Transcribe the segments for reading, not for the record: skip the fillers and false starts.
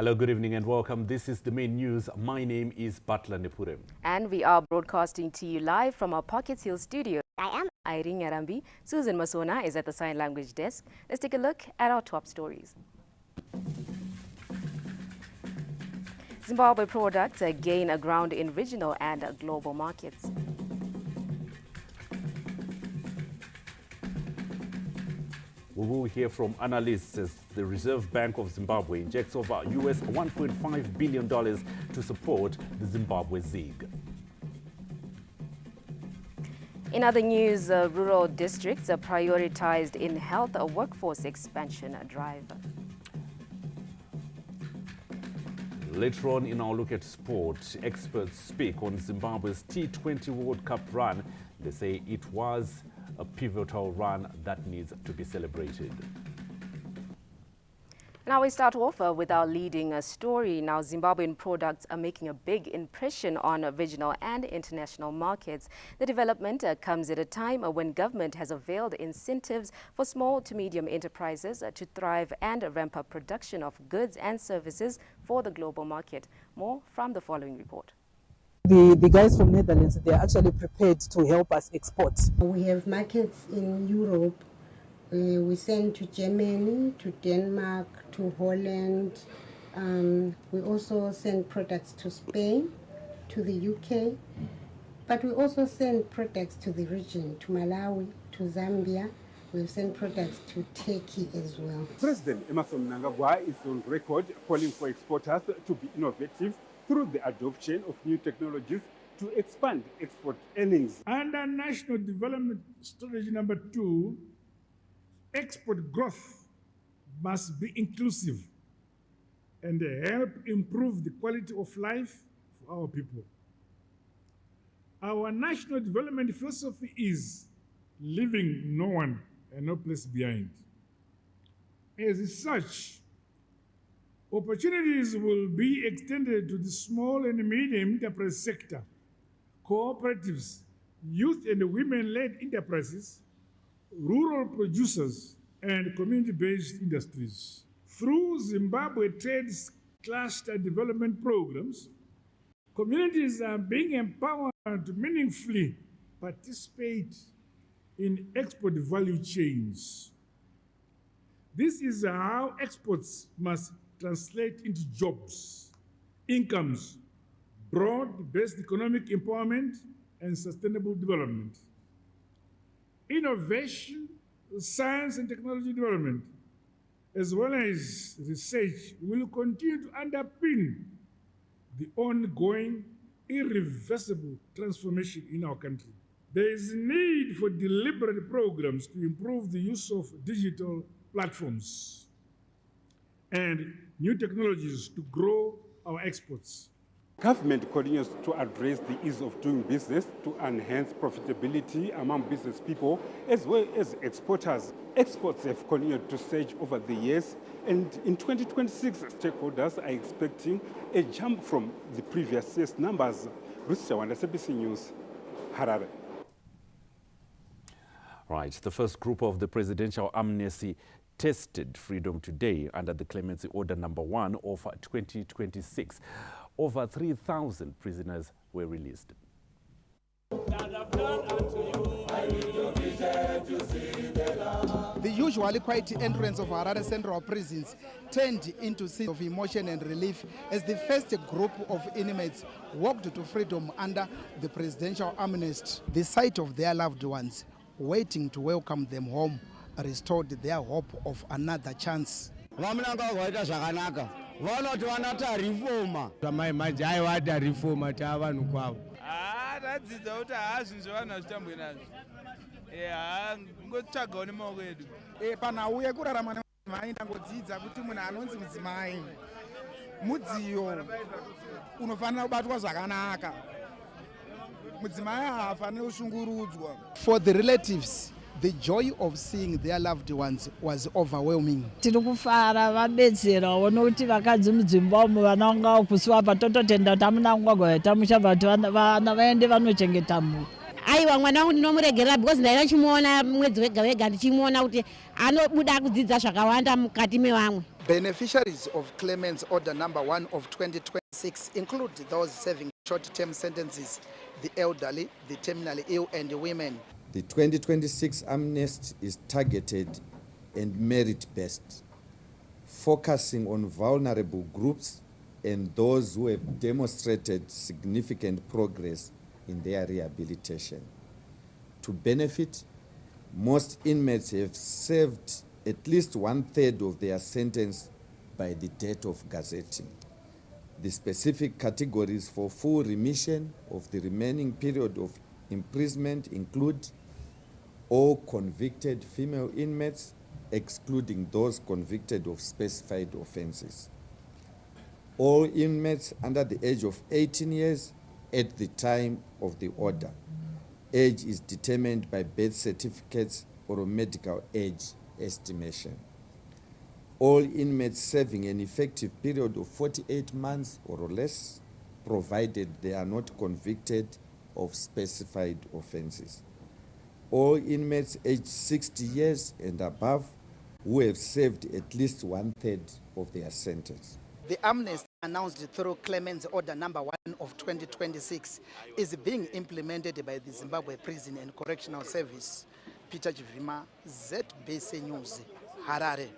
Hello, good evening and welcome. This is the main news. My name is Batla Nepure. And we are broadcasting to you live from our Pockets Hill studio. I am Irene Yarambi. Susan Masona is at the sign language desk. Let's take a look at our top stories. Zimbabwe products gain a ground in regional and global markets. We will hear from analysts as the Reserve Bank of Zimbabwe injects over US $1.5 billion to support the Zimbabwe ZiG. In other news, rural districts are prioritized in health workforce expansion drive. Later on in our look at sport, experts speak on Zimbabwe's T20 World Cup run. They say it was a pivotal run that needs to be celebrated. Now we start off with our leading story. Now, Zimbabwean products are making a big impression on regional and international markets. The development comes at a time when government has availed incentives for small to medium enterprises to thrive and ramp up production of goods and services for the global market. More from the following report. The guys from Netherlands, they're actually prepared to help us export. We have markets in Europe. We send to Germany, to Denmark, to Holland. We also send products to Spain, to the UK. But we also send products to the region, to Malawi, to Zambia. We've sent products to Turkey as well. President Emerson Mnangagwa is on record calling for exporters to be innovative through the adoption of new technologies to expand export earnings. Under National Development Strategy number 2, export growth must be inclusive and help improve the quality of life for our people. Our national development philosophy is leaving no one and no place behind. As such, opportunities will be extended to the small and medium enterprise sector, cooperatives, youth and women-led enterprises, rural producers, and community-based industries. Through Zimbabwe Trade's cluster development programs, communities are being empowered to meaningfully participate in export value chains. This is how exports must translate into jobs, incomes, broad-based economic empowerment, and sustainable development. Innovation, science and technology development, as well as research, will continue to underpin the ongoing, irreversible transformation in our country. There is need for deliberate programs to improve the use of digital platforms and new technologies to grow our exports. Government continues to address the ease of doing business to enhance profitability among business people as well as exporters. Exports have continued to surge over the years, and in 2026, stakeholders are expecting a jump from the previous year's numbers. Bruce Chawanda, SABC News, Harare. Right, the first group of the presidential amnesty tested freedom today under the clemency order number 1 of 2026. Over 3,000 prisoners were released. The usually quiet entrance of Harare Central prisons turned into a scene of emotion and relief as the first group of inmates walked to freedom under the presidential amnesty. The sight of their loved ones waiting to welcome them home restored their hope of another chance. vanoti vanata reforma maimanje aiwata reforma tavanhu kwavo radzidza kuti zvinhu zvavanhu hazvitambwe nazvo ngotsvagawo nemaoko edu panhau yekurarama nemadzimai ndangodzidza kuti munhu anonzi mudzimai mudziyo unofanira kubatwa zvakanaka. Mudzimai haafaniri kushungurudzwa. For the relatives, the joy of seeing their loved ones was overwhelming. Tiri kufara vabetserawo nokuti vakadzi mudzimba vana vanga kusiwa patototenda kuti amuna ngwagwa mushabva kuti vana vaende vanochengeta mhuri. Aiwa mwana wangu ndinomuregerera because ndachimuona mwedzi wega wega ndichimuona kuti anobuda kudzidza zvakawanda mukati mevamwe. Beneficiaries of Clements Order Number 1 of 2026 include those serving short-term sentences, the elderly, the terminally ill, and the women. The 2026 amnesty is targeted and merit-based, focusing on vulnerable groups and those who have demonstrated significant progress in their rehabilitation. To benefit, most inmates have served at least 1/3 of their sentence by the date of gazetting. The specific categories for full remission of the remaining period of imprisonment include all convicted female inmates, excluding those convicted of specified offenses. All inmates under the age of 18 years at the time of the order. Age is determined by birth certificates or a medical age estimation. All inmates serving an effective period of 48 months or less, provided they are not convicted of specified offenses. All inmates aged 60 years and above who have served at least 1/3 of their sentence. The amnesty announced through Clements Order Number 1 of 2026 is being implemented by the Zimbabwe Prison and Correctional Service. Peter Chivima, ZBC News, Harare.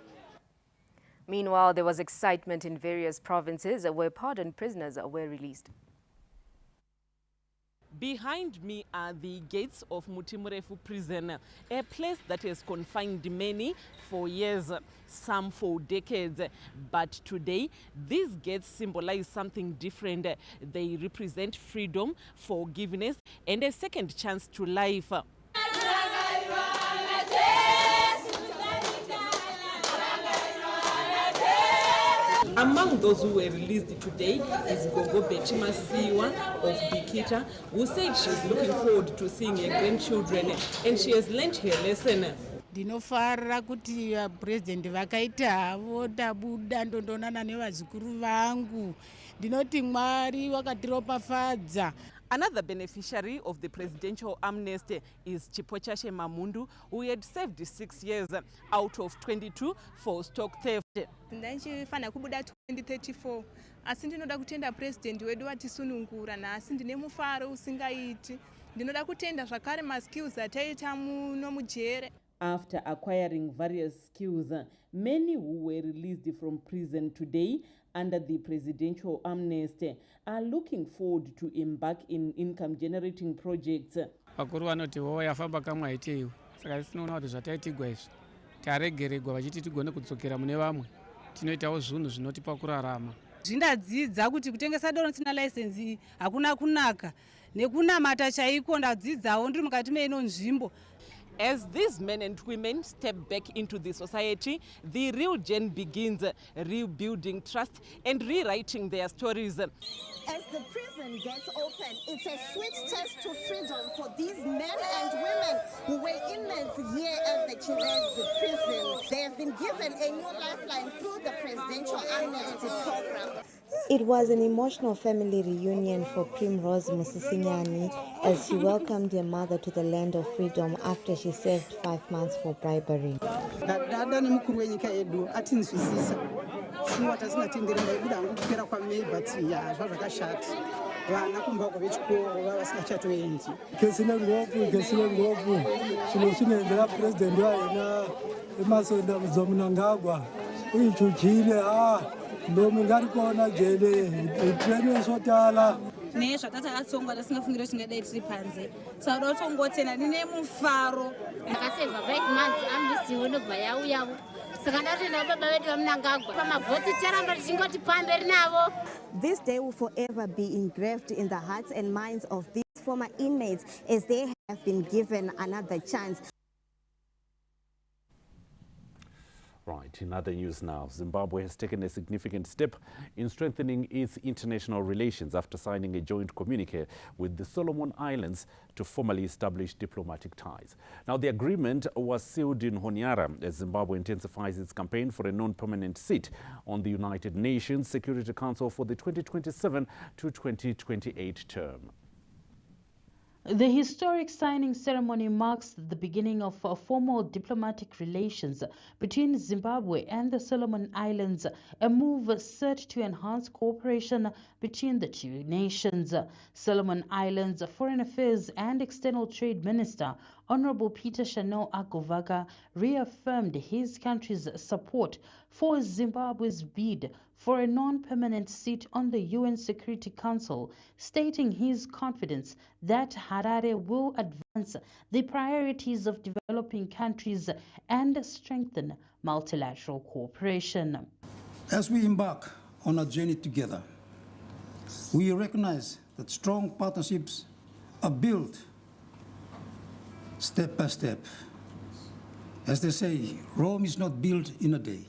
Meanwhile, there was excitement in various provinces where pardoned prisoners were released. Behind me are the gates of Mutimurefu Prison, a place that has confined many for years, some for decades. But today, these gates symbolize something different. They represent freedom, forgiveness, and a second chance to life. Among those who were released today is Gogo Betima Siwa of Bikita, who said she's looking forward to seeing her grandchildren and she has learned her lesson. Ndinofarira kuti president vakaita havo tabuda ndondonana nevazukuru vangu. Ndinoti Mwari wakatiropafadza. Another beneficiary of the presidential amnesty is Chipochashe Mamundu, who had served 6 years out of 22 for stock theft. Ndachifana kubuda 2034 asi ndinoda kutenda president wedu watisunungura nhasi ndine mufaro usingaiti. Ndinoda kutenda zvakare maskills ataita muno mujere. After acquiring various skills, many who were released from prison today under the presidential amnesty are looking forward to embark in income-generating projects. Vakuru vanoti wowa yafamba kamwe haiteiwo, saka tinoona kuti zvataitigwa izvi taregeregwa vachiti tigone kudzokera mune vamwe, tinoitawo zvinhu zvinotipa kurarama. Zvindadzidza kuti kutengesa doro sina license hakuna kunaka, nekunamata chaiko ndadzidzawo ndiri mukati meino nzvimbo. As these men and women step back into the society, the real journey begins, rebuilding trust and rewriting their stories. As the prison gets open, it's a sweet test to freedom for these men and women who were inmates here at the Chirezi prison. They have been given a new lifeline through the presidential amnesty program. It was an emotional family reunion for Primrose Musisinyani as she welcomed her mother to the land of freedom after she served 5 months for bribery. Dada ni mkuru wenyika edu atinzwisisa shuwa tasingatendere maibuda angu kupera kwa mei but ya zvakashata vana kumba kwa vechikoro vasingachatoendi kesine ngopu chinoendera president waena emasonda muzomunangagwa uyichuchile ndomi ngari kuona jele itreni sotala nezvatakatsonga tasingafungira tingadai tiri panze saka tongotenda ndine mufaro ndakasevha 5 months amnestiwo ndobva yauyawo saka ndatenda baba vedu vamunangagwa pamavhoti ticharamba tichingoti pamberi navo. This day will forever be engraved in the hearts and minds of these former inmates as they have been given another chance. Right, in other news now, Zimbabwe has taken a significant step in strengthening its international relations after signing a joint communique with the Solomon Islands to formally establish diplomatic ties. Now, the agreement was sealed in Honiara as Zimbabwe intensifies its campaign for a non-permanent seat on the United Nations Security Council for the 2027 to 2028 term. The historic signing ceremony marks the beginning of formal diplomatic relations between Zimbabwe and the Solomon Islands, a move set to enhance cooperation between the two nations. Solomon Islands Foreign Affairs and External Trade Minister Honorable Peter Chanel Agovaka reaffirmed his country's support for Zimbabwe's bid for a non-permanent seat on the UN Security Council, stating his confidence that Harare will advance the priorities of developing countries and strengthen multilateral cooperation. As we embark on a journey together, we recognize that strong partnerships are built step by step. As they say, Rome is not built in a day.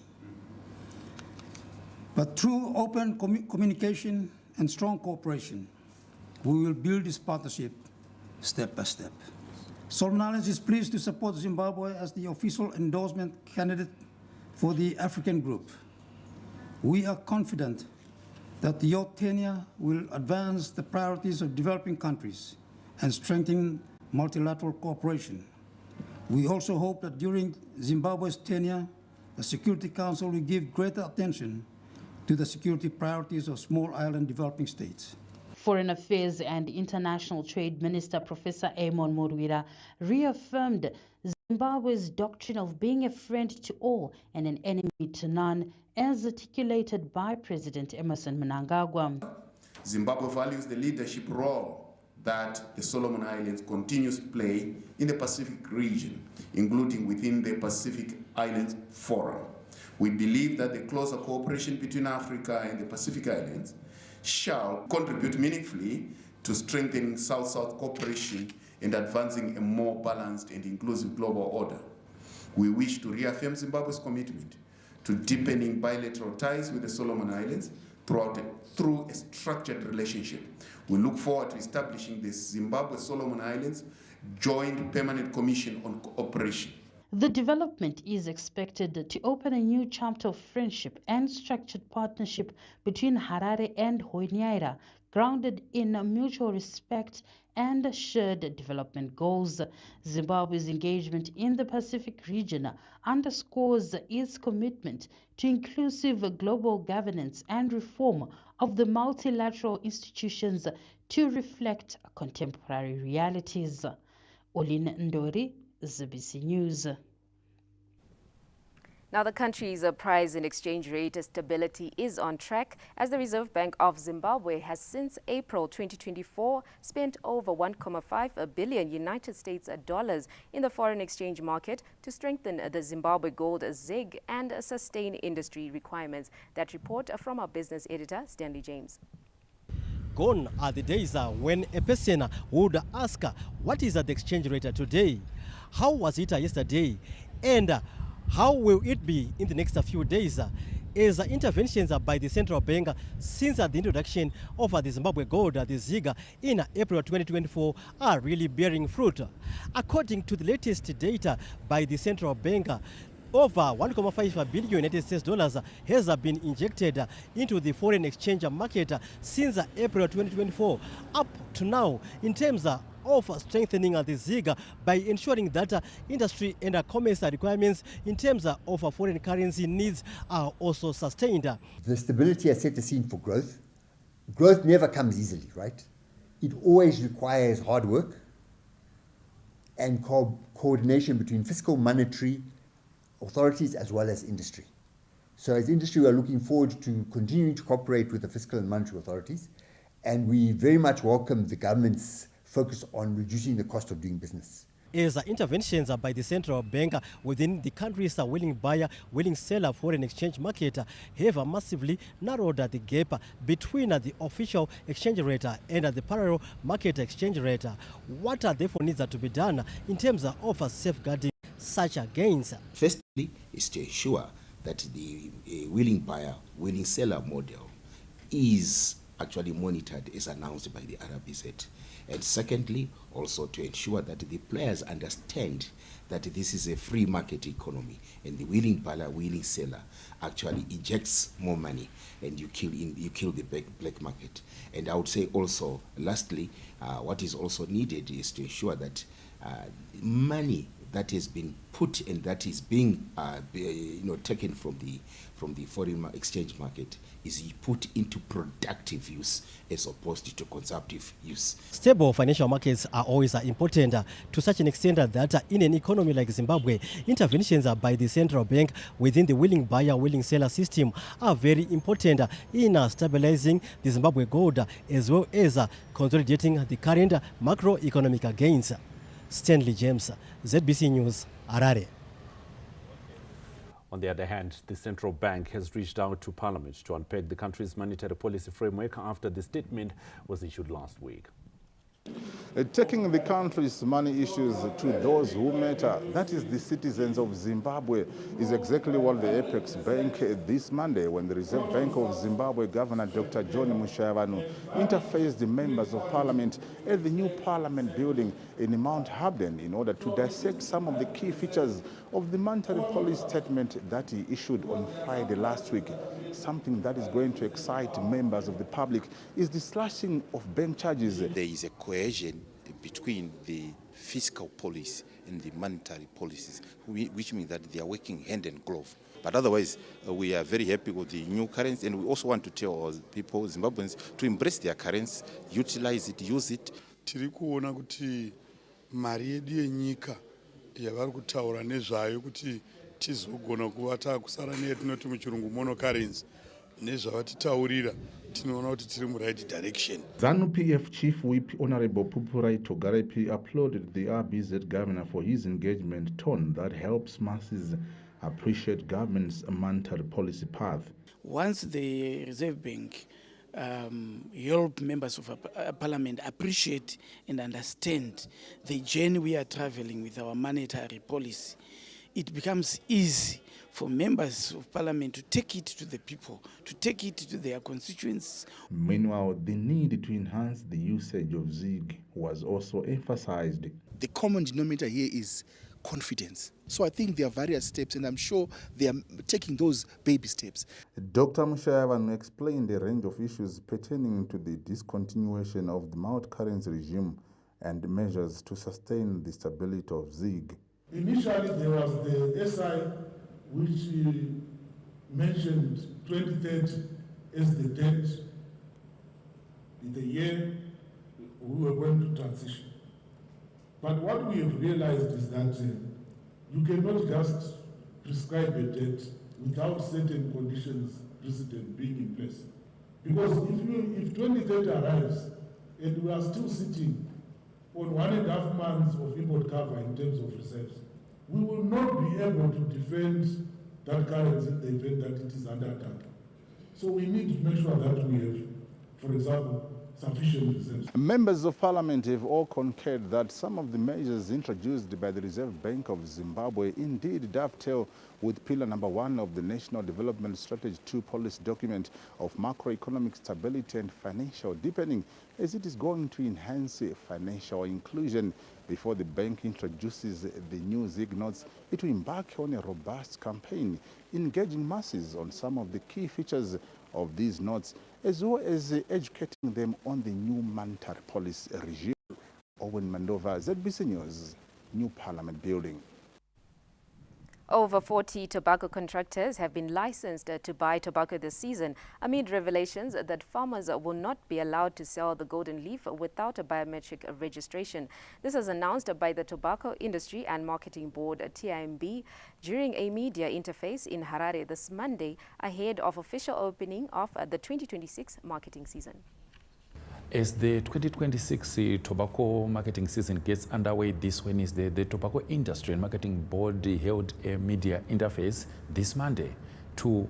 But through open communication and strong cooperation, we will build this partnership step by step. Solomon Islands is pleased to support Zimbabwe as the official endorsement candidate for the African Group. We are confident that your tenure will advance the priorities of developing countries and strengthen multilateral cooperation. We also hope that during Zimbabwe's tenure, the Security Council will give greater attention to the security priorities of small island developing states. Foreign Affairs and International Trade Minister Professor Amon Morwira reaffirmed Zimbabwe's doctrine of being a friend to all and an enemy to none, as articulated by President Emerson Mnangagwa. Zimbabwe values the leadership role that the Solomon Islands continues to play in the Pacific region, including within the Pacific Islands Forum. We believe that the closer cooperation between Africa and the Pacific Islands shall contribute meaningfully to strengthening South-South cooperation and advancing a more balanced and inclusive global order. We wish to reaffirm Zimbabwe's commitment to deepening bilateral ties with the Solomon Islands through a structured relationship. We look forward to establishing the Zimbabwe-Solomon Islands Joint Permanent Commission on Cooperation. The development is expected to open a new chapter of friendship and structured partnership between Harare and Honiara, grounded in mutual respect and shared development goals. Zimbabwe's engagement in the Pacific region underscores its commitment to inclusive global governance and reform of the multilateral institutions to reflect contemporary realities. Olin Ndori, ZBC News. Now, the country's price and exchange rate stability is on track as the Reserve Bank of Zimbabwe has since April 2024 spent over $1.5 billion United States dollars in the foreign exchange market to strengthen the Zimbabwe gold ZiG and sustain industry requirements. That report from our business editor, Stanley James. Gone are the days when a person would ask, what is the exchange rate today? How was it yesterday? And how will it be in the next few days? As interventions by the central bank since the introduction of the Zimbabwe gold, the ZiG, in April 2024 are really bearing fruit. According to the latest data by the central bank, over $1.5 billion United States dollars has been injected into the foreign exchange market since April 2024 up to now in terms of strengthening the ZiG by ensuring that industry and commerce requirements in terms of foreign currency needs are also sustained. The stability has set the scene for growth. Growth never comes easily, right? It always requires hard work and coordination between fiscal, monetary authorities as well as industry. So as industry, we are looking forward to continuing to cooperate with the fiscal and monetary authorities, and we very much welcome the government's focus on reducing the cost of doing business. As interventions by the central bank within the country's willing buyer, willing seller foreign exchange market have massively narrowed the gap between the official exchange rate and the parallel market exchange rate. What therefore needs to be done in terms of safeguarding such gains? Firstly, is to ensure that the willing buyer, willing seller model is actually monitored as announced by the RBZ. And secondly, also to ensure that the players understand that this is a free market economy, and the willing buyer, willing seller actually ejects more money, and you kill the black market. And I would say also, lastly, what is also needed is to ensure that money that has been put and that is being taken from the foreign exchange market is put into productive use as opposed to consumptive use. Stable financial markets are always important to such an extent that in an economy like Zimbabwe, interventions by the central bank within the willing buyer, willing seller system are very important in stabilizing the Zimbabwe gold as well as consolidating the current macroeconomic gains. Stanley James, ZBC News, Harare. On the other hand, the central bank has reached out to Parliament to unpack the country's monetary policy framework after the statement was issued last week. Taking the country's money issues to those who matter, that is the citizens of Zimbabwe, is exactly what the Apex Bank this Monday, when the Reserve Bank of Zimbabwe Governor Dr. John Mushayavanu interfaced the members of Parliament at the new Parliament building in Mount Habden in order to dissect some of the key features of the monetary policy statement that he issued on Friday last week. Something that is going to excite members of the public is the slashing of bank charges. There is a cohesion between the fiscal policy and the monetary policies, which means that they are working hand in glove. But otherwise, we are very happy with the new currency, and we also want to tell our people, Zimbabweans, to embrace their currency, utilize it, use it. Tiri kuona kuti mari yedu yenyika yavari kutaura nezvayo kuti tizogona kuva taakusara neyatinoti muchirungu monocurrency nezvavatitaurira tinoona kuti tiri muright direction. ZANU-PF Chief Whip Honorable Pupurai Togarepi applauded the RBZ governor for his engagement tone that helps masses appreciate government's monetary policy path. Once the Reserve Bank help members of Parliament appreciate and understand the journey we are traveling with our monetary policy, it becomes easy for members of Parliament to take it to the people, to take it to their constituents. Meanwhile, the need to enhance the usage of ZIG was also emphasized. The common denominator here is confidence. So I think there are various steps, and I'm sure they are taking those baby steps. Dr. Mushayavanu explained a range of issues pertaining to the discontinuation of the multi-currency regime and measures to sustain the stability of ZIG. Initially, there was the SI, which mentioned 2030 as the date, the year we were going to transition. But what we have realized is that you cannot just prescribe a date without certain conditions precedent being in place. Because if 2030 arrives and we are still sitting on 1.5 months of import cover in terms of reserves, we will not be able to defend that currency in the event that it is under attack. So we need to make sure that we have, for example, sufficient reserves. Members of Parliament have all concurred that some of the measures introduced by the Reserve Bank of Zimbabwe indeed dovetail with pillar number 1 of the National Development Strategy 2 policy document of macroeconomic stability and financial deepening, as it is going to enhance financial inclusion. Before the bank introduces the new ZIG notes, it will embark on a robust campaign engaging masses on some of the key features of these notes, as well as educating them on the new monetary policy regime. Owen Mandova, ZBC News, New Parliament Building. Over 40 tobacco contractors have been licensed to buy tobacco this season amid revelations that farmers will not be allowed to sell the golden leaf without a biometric registration. This was announced by the Tobacco Industry and Marketing Board, TIMB, during a media interface in Harare this Monday ahead of official opening of the 2026 marketing season. As the 2026 tobacco marketing season gets underway this Wednesday, the Tobacco Industry and Marketing Board held a media interface this Monday to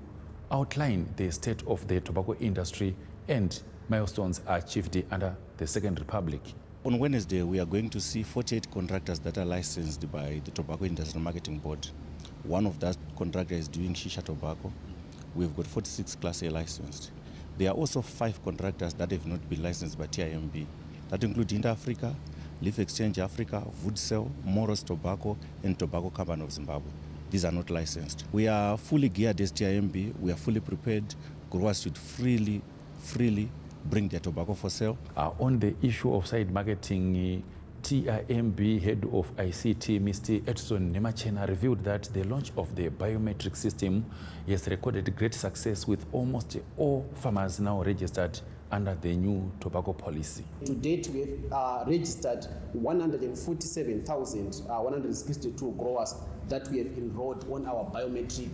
outline the state of the tobacco industry and milestones achieved under the Second Republic. On Wednesday, we are going to see 48 contractors that are licensed by the Tobacco Industry and Marketing Board. One of that contractor is doing shisha tobacco. We've got 46 Class A licensed. There are also 5 contractors that have not been licensed by TIMB. that include Inter Africa, Leaf Exchange Africa, Woodsell, Moros Tobacco, and Tobacco Company of Zimbabwe. These are not licensed. We are fully geared as TIMB. We are fully prepared. Growers should freely bring their tobacco for sale. On the issue of side marketing, TIMB head of ICT, Mr. Edson Nemachena, revealed that the launch of the biometric system has recorded great success with almost all farmers now registered under the new tobacco policy. To date, we have registered 147,162 growers that we have enrolled on our biometric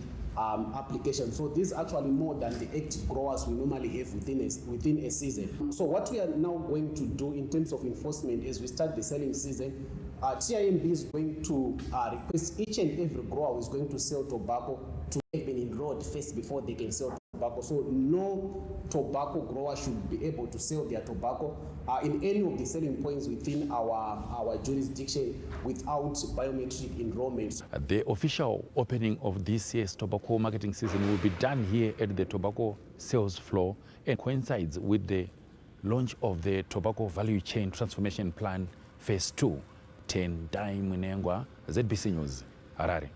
application. So this is actually more than the active growers we normally have within a season. So what we are now going to do in terms of enforcement as we start the selling season, TIMB is going to request each and every grower who is going to sell tobacco to have been enrolled first before they can sell tobacco. So no tobacco grower should be able to sell their tobacco in any of the selling points within our jurisdiction without biometric enrollment. The official opening of this year's tobacco marketing season will be done here at the tobacco sales floor and coincides with the launch of the Tobacco Value Chain Transformation Plan Phase 2. Tendai Mwenengwa, ZBC News, Harare.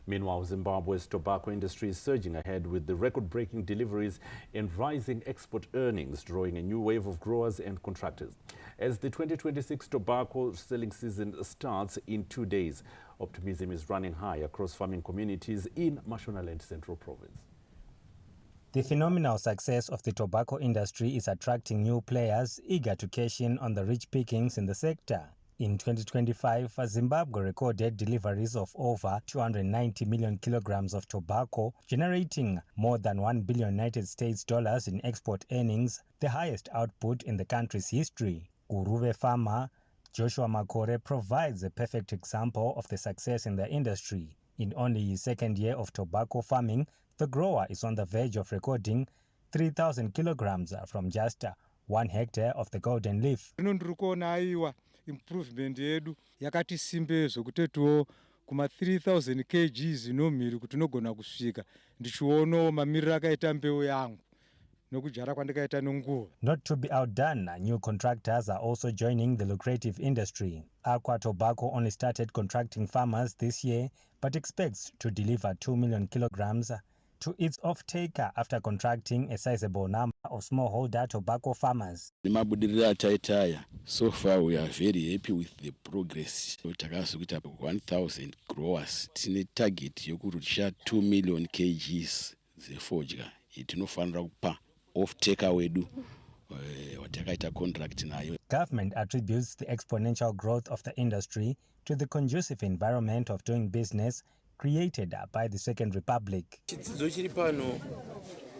Meanwhile, Zimbabwe's tobacco industry is surging ahead with the record-breaking deliveries and rising export earnings, drawing a new wave of growers and contractors. As the 2026 tobacco selling season starts in 2 days, optimism is running high across farming communities in Mashonaland Central Province. The phenomenal success of the tobacco industry is attracting new players eager to cash in on the rich pickings in the sector. In 2025, Zimbabwe recorded deliveries of over 290 million kilograms of tobacco, generating more than $1 billion in export earnings, the highest output in the country's history. Guruve farmer Joshua Makore provides a perfect example of the success in the industry. In only his second year of tobacco farming, the grower is on the verge of recording 3,000 kilograms from just 1 hectare of the golden leaf. Improvement yedu yakati simbezo kutetiwo kuma 3000 kgs nomhiri kuti nogona kusvika ndichiono mamiriro akaita mbeu yangu nokujara kwandikaita nenguva. Not to be outdone, new contractors are also joining the lucrative industry. Aqua Tobacco only started contracting farmers this year but expects to deliver 2 million kilograms to its off-taker after contracting a sizable number of smallholder tobacco farmers. So far we are very happy with the progress. Takazikuita 1,000 growers. Tine target yokurudisha 2 million kgs zefodya. Itinofanira kupa off-taker wedu watakaita contract nayo. Government attributes the exponential growth of the industry to the conducive environment of doing business created by the Second Republic. Chidzidzo chiri pano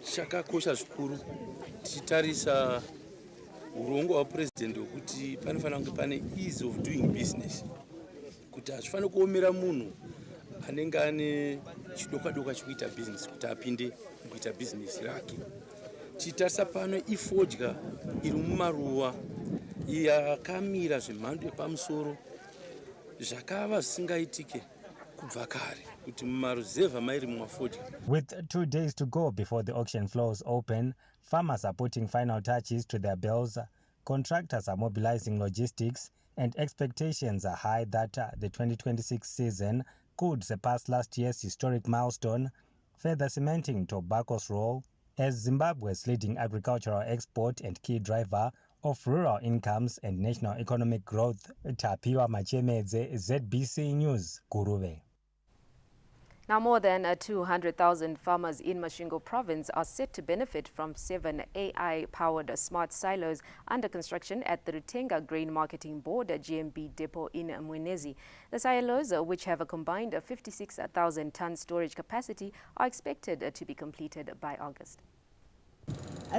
chakakosha zvikuru tichitarisa urongo hwapurezidendi hwekuti panofanira kunge pane ease of doing business, kuti hazvifanira kuomera munhu anenge ane chidoka-doka chekuita business kuti apinde kuita business rake. Tichitarisa pano ifodya iri mumaruwa yakamira zvemhando yepamusoro zvakava zvisingaitike kubva kare. With 2 days to go before the auction floors open, farmers are putting final touches to their bills, contractors are mobilizing logistics, and expectations are high that the 2026 season could surpass last year's historic milestone, further cementing tobacco's role as Zimbabwe's leading agricultural export and key driver of rural incomes and national economic growth. Tapiwa Machemedze, ZBC News, Guruve. Now, more than 200,000 farmers in Masvingo province are set to benefit from 7 AI-powered smart silos under construction at the Rutenga Grain Marketing Board GMB depot in Mwenezi. The silos, which have a combined 56,000-ton storage capacity, are expected to be completed by August.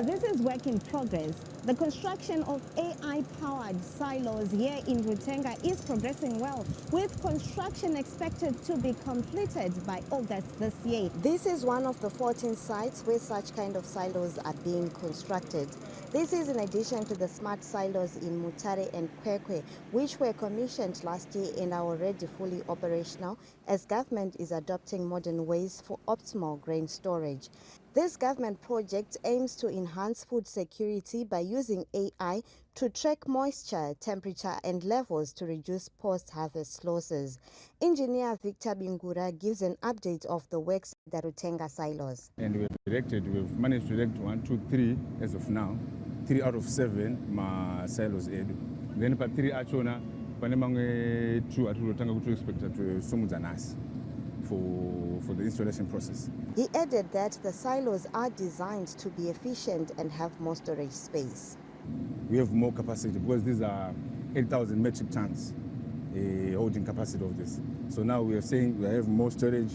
This is work in progress. The construction of AI-powered silos here in Rutenga is progressing well, with construction expected to be completed by August this year. This is one of the 14 sites where such kind of silos are being constructed. This is in addition to the smart silos in Mutare and Kwekwe, which were commissioned last year and are already fully operational as government is adopting modern ways for optimal grain storage. This government project aims to enhance food security by using AI to track moisture, temperature and levels to reduce post-harvest losses. Engineer Victor Bingura gives an update of the works at the Rutenga silos. And we've managed to erect 1, 2, 3 as of now. 3 out of 7 ma silos edu. Then pa 3 achona panemangwe 2 atulotanga to expect to somudza nasi for the installation process. He added that the silos are designed to be efficient and have more storage space. We have more capacity because these are 8,000 metric tons holding capacity of this. So now we are saying we have more storage.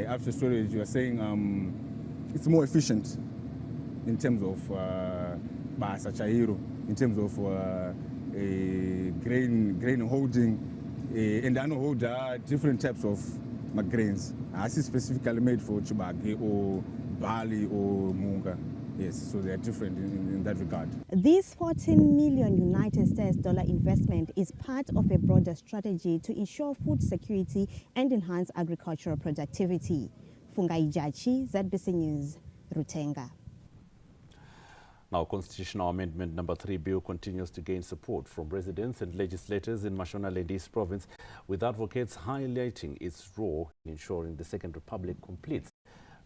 After storage, we are saying it's more efficient in terms of in terms of grain holding, and I know different types of grains. I see specifically made for chibage or barley or munga. Yes, so they are different in that regard. This $14 million United States investment is part of a broader strategy to ensure food security and enhance agricultural productivity. Fungai Jachi, ZBC News, Rutenga. Now, Constitutional Amendment Number 3 bill continues to gain support from residents and legislators in Mashonaland East Province, with advocates highlighting its role in ensuring the Second Republic completes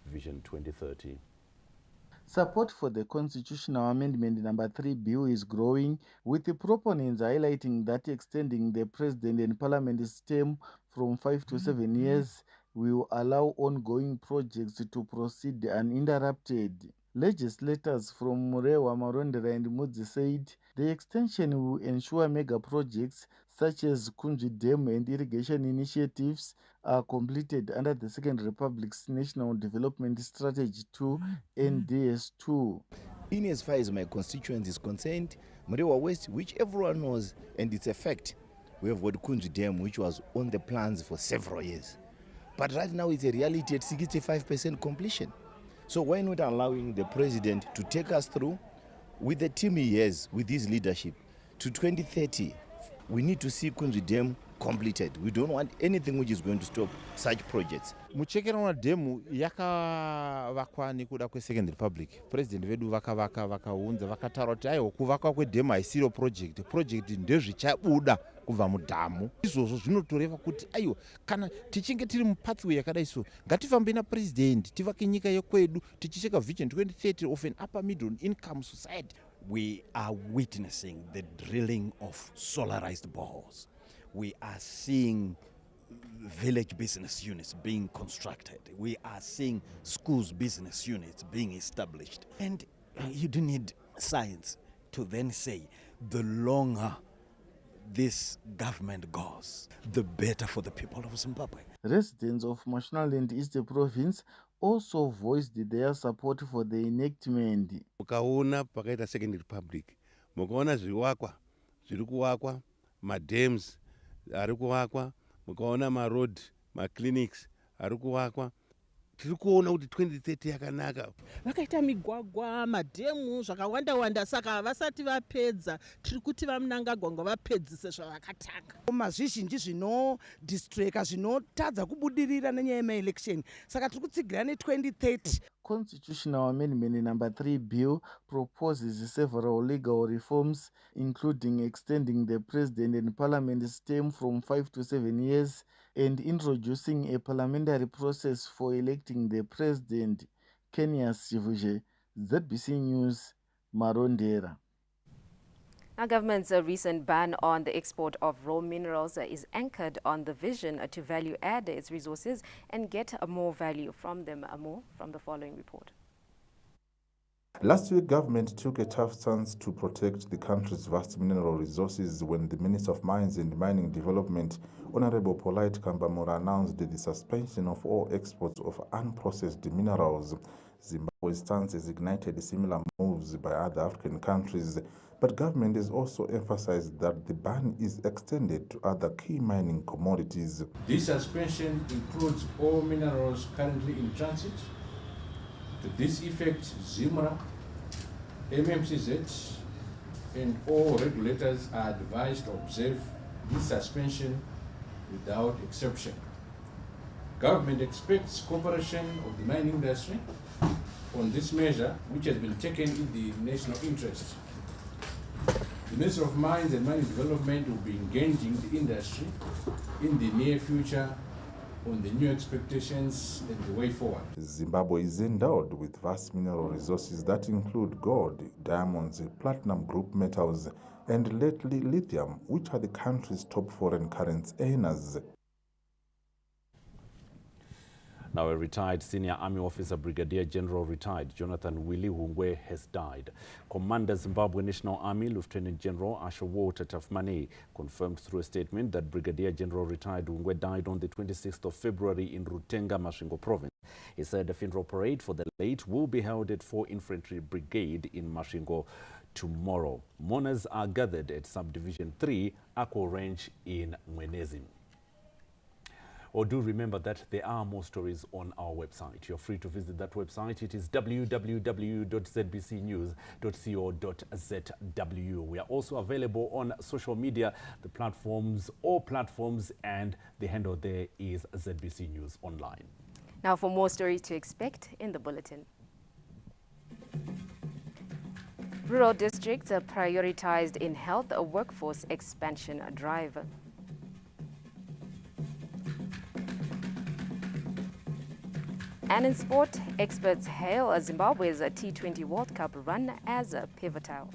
Vision 2030. Support for the Constitutional Amendment Number 3 bill is growing, with the proponents highlighting that extending the President and Parliament's term from 5 to 7 years will allow ongoing projects to proceed uninterrupted. Legislators from Murewa, Marondera and Mudzi said the extension will ensure mega projects such as Kunji Dam and irrigation initiatives are completed under the Second Republic's National Development Strategy 2 NDS2. In as far as my constituency is concerned, Murewa West, which everyone knows, and it's a fact, we have got Kunji Dam, which was on the plans for several years. But right now it's a reality at 65% completion. So why not allowing the president to take us through with the team he has, with his leadership, to 2030? We need to see Kunji Dam completed. We don't want anything which is going to stop such projects. Muchekerana demu yakavakwa nekuda kweSecond Republic. President vedu vakaunza vakataura kuti aiwa kuvakwa kwedhemu haisiro project ndezvichabuda kubva mudhamu. Izvozvo zvinotoreva kuti aiwa kana tichinge tiri mupathway yakadai so ngatifambe napresident tivake nyika yekwedu tichicheka Vision 2030 of an upper middle income society. We are witnessing the drilling of solarized boreholes. We are seeing village business units being constructed. We are seeing schools business units being established. And you do need science to then say the longer this government goes, the better for the people of Zimbabwe. Residents of Mashonaland East Province also voiced their support for the enactment. Mukaona pakaita Second Republic, mukaona zviwakwa zviri kuvakwa, madams ari kuvakwa, mukaona maroad, maclinics ari kuvakwa. Tiri kuona kuti 2030 yakanaka. Vakaita migwagwa, madhemu zvakawanda saka havasati vapedza. Tiri kuti vaMnangagwa vapedzise zvavakatanga. Mazvizhinji zvinodistreka zvinotadza kubudirira nenyaya yemaelection. Saka tiri kutsigira ne2030. Constitutional Amendment Number 3 bill proposes several legal reforms, including extending the President and Parliament's term from 5 to 7 years and introducing a parliamentary process for electing the President. Kenya Sivuje, ZBC News, Marondera. Our government's recent ban on the export of raw minerals is anchored on the vision to value add its resources and get more value from them. More from the following report. Last week, government took a tough stance to protect the country's vast mineral resources when the Minister of Mines and Mining Development, Honorable Polite Kambamura, announced the suspension of all exports of unprocessed minerals. Zimbabwe's stance has ignited similar moves by other African countries, but government has also emphasized that the ban is extended to other key mining commodities. This suspension includes all minerals currently in transit. To this effect, ZIMRA, MMCZ, and all regulators are advised to observe this suspension without exception. Government expects cooperation of the mining industry on this measure, which has been taken in the national interest. The Ministry of Mines and Mining Development will be engaging the industry in the near future on the new expectations and the way forward. Zimbabwe is endowed with vast mineral resources that include gold, diamonds, platinum group metals, and lately lithium, which are the country's top foreign currency earners. Now, a retired senior army officer, Brigadier General retired Jonathan Willie Hungwe, has died. Commander Zimbabwe National Army Lieutenant General Ashawot Tafmani confirmed through a statement that Brigadier General retired Hungwe died on the 26th of February in Rutenga, Masvingo Province. He said a funeral parade for the late will be held at 4 Infantry Brigade in Masvingo tomorrow. Mourners are gathered at Subdivision 3, Akko Range in Mwenezi. Or do remember that there are more stories on our website. You're free to visit that website. It is www.zbcnews.co.zw. We are also available on social media, all platforms, and the handle there is ZBC News Online. Now for more stories to expect in the bulletin. Rural districts are prioritized in health workforce expansion drive. And in sport, experts hail Zimbabwe's T20 World Cup run as pivotal.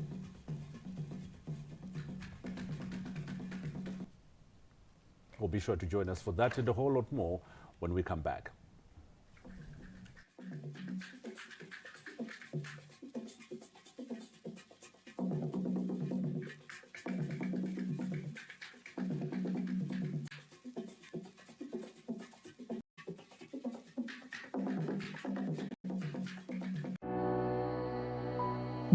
Well, be sure to join us for that and a whole lot more when we come back.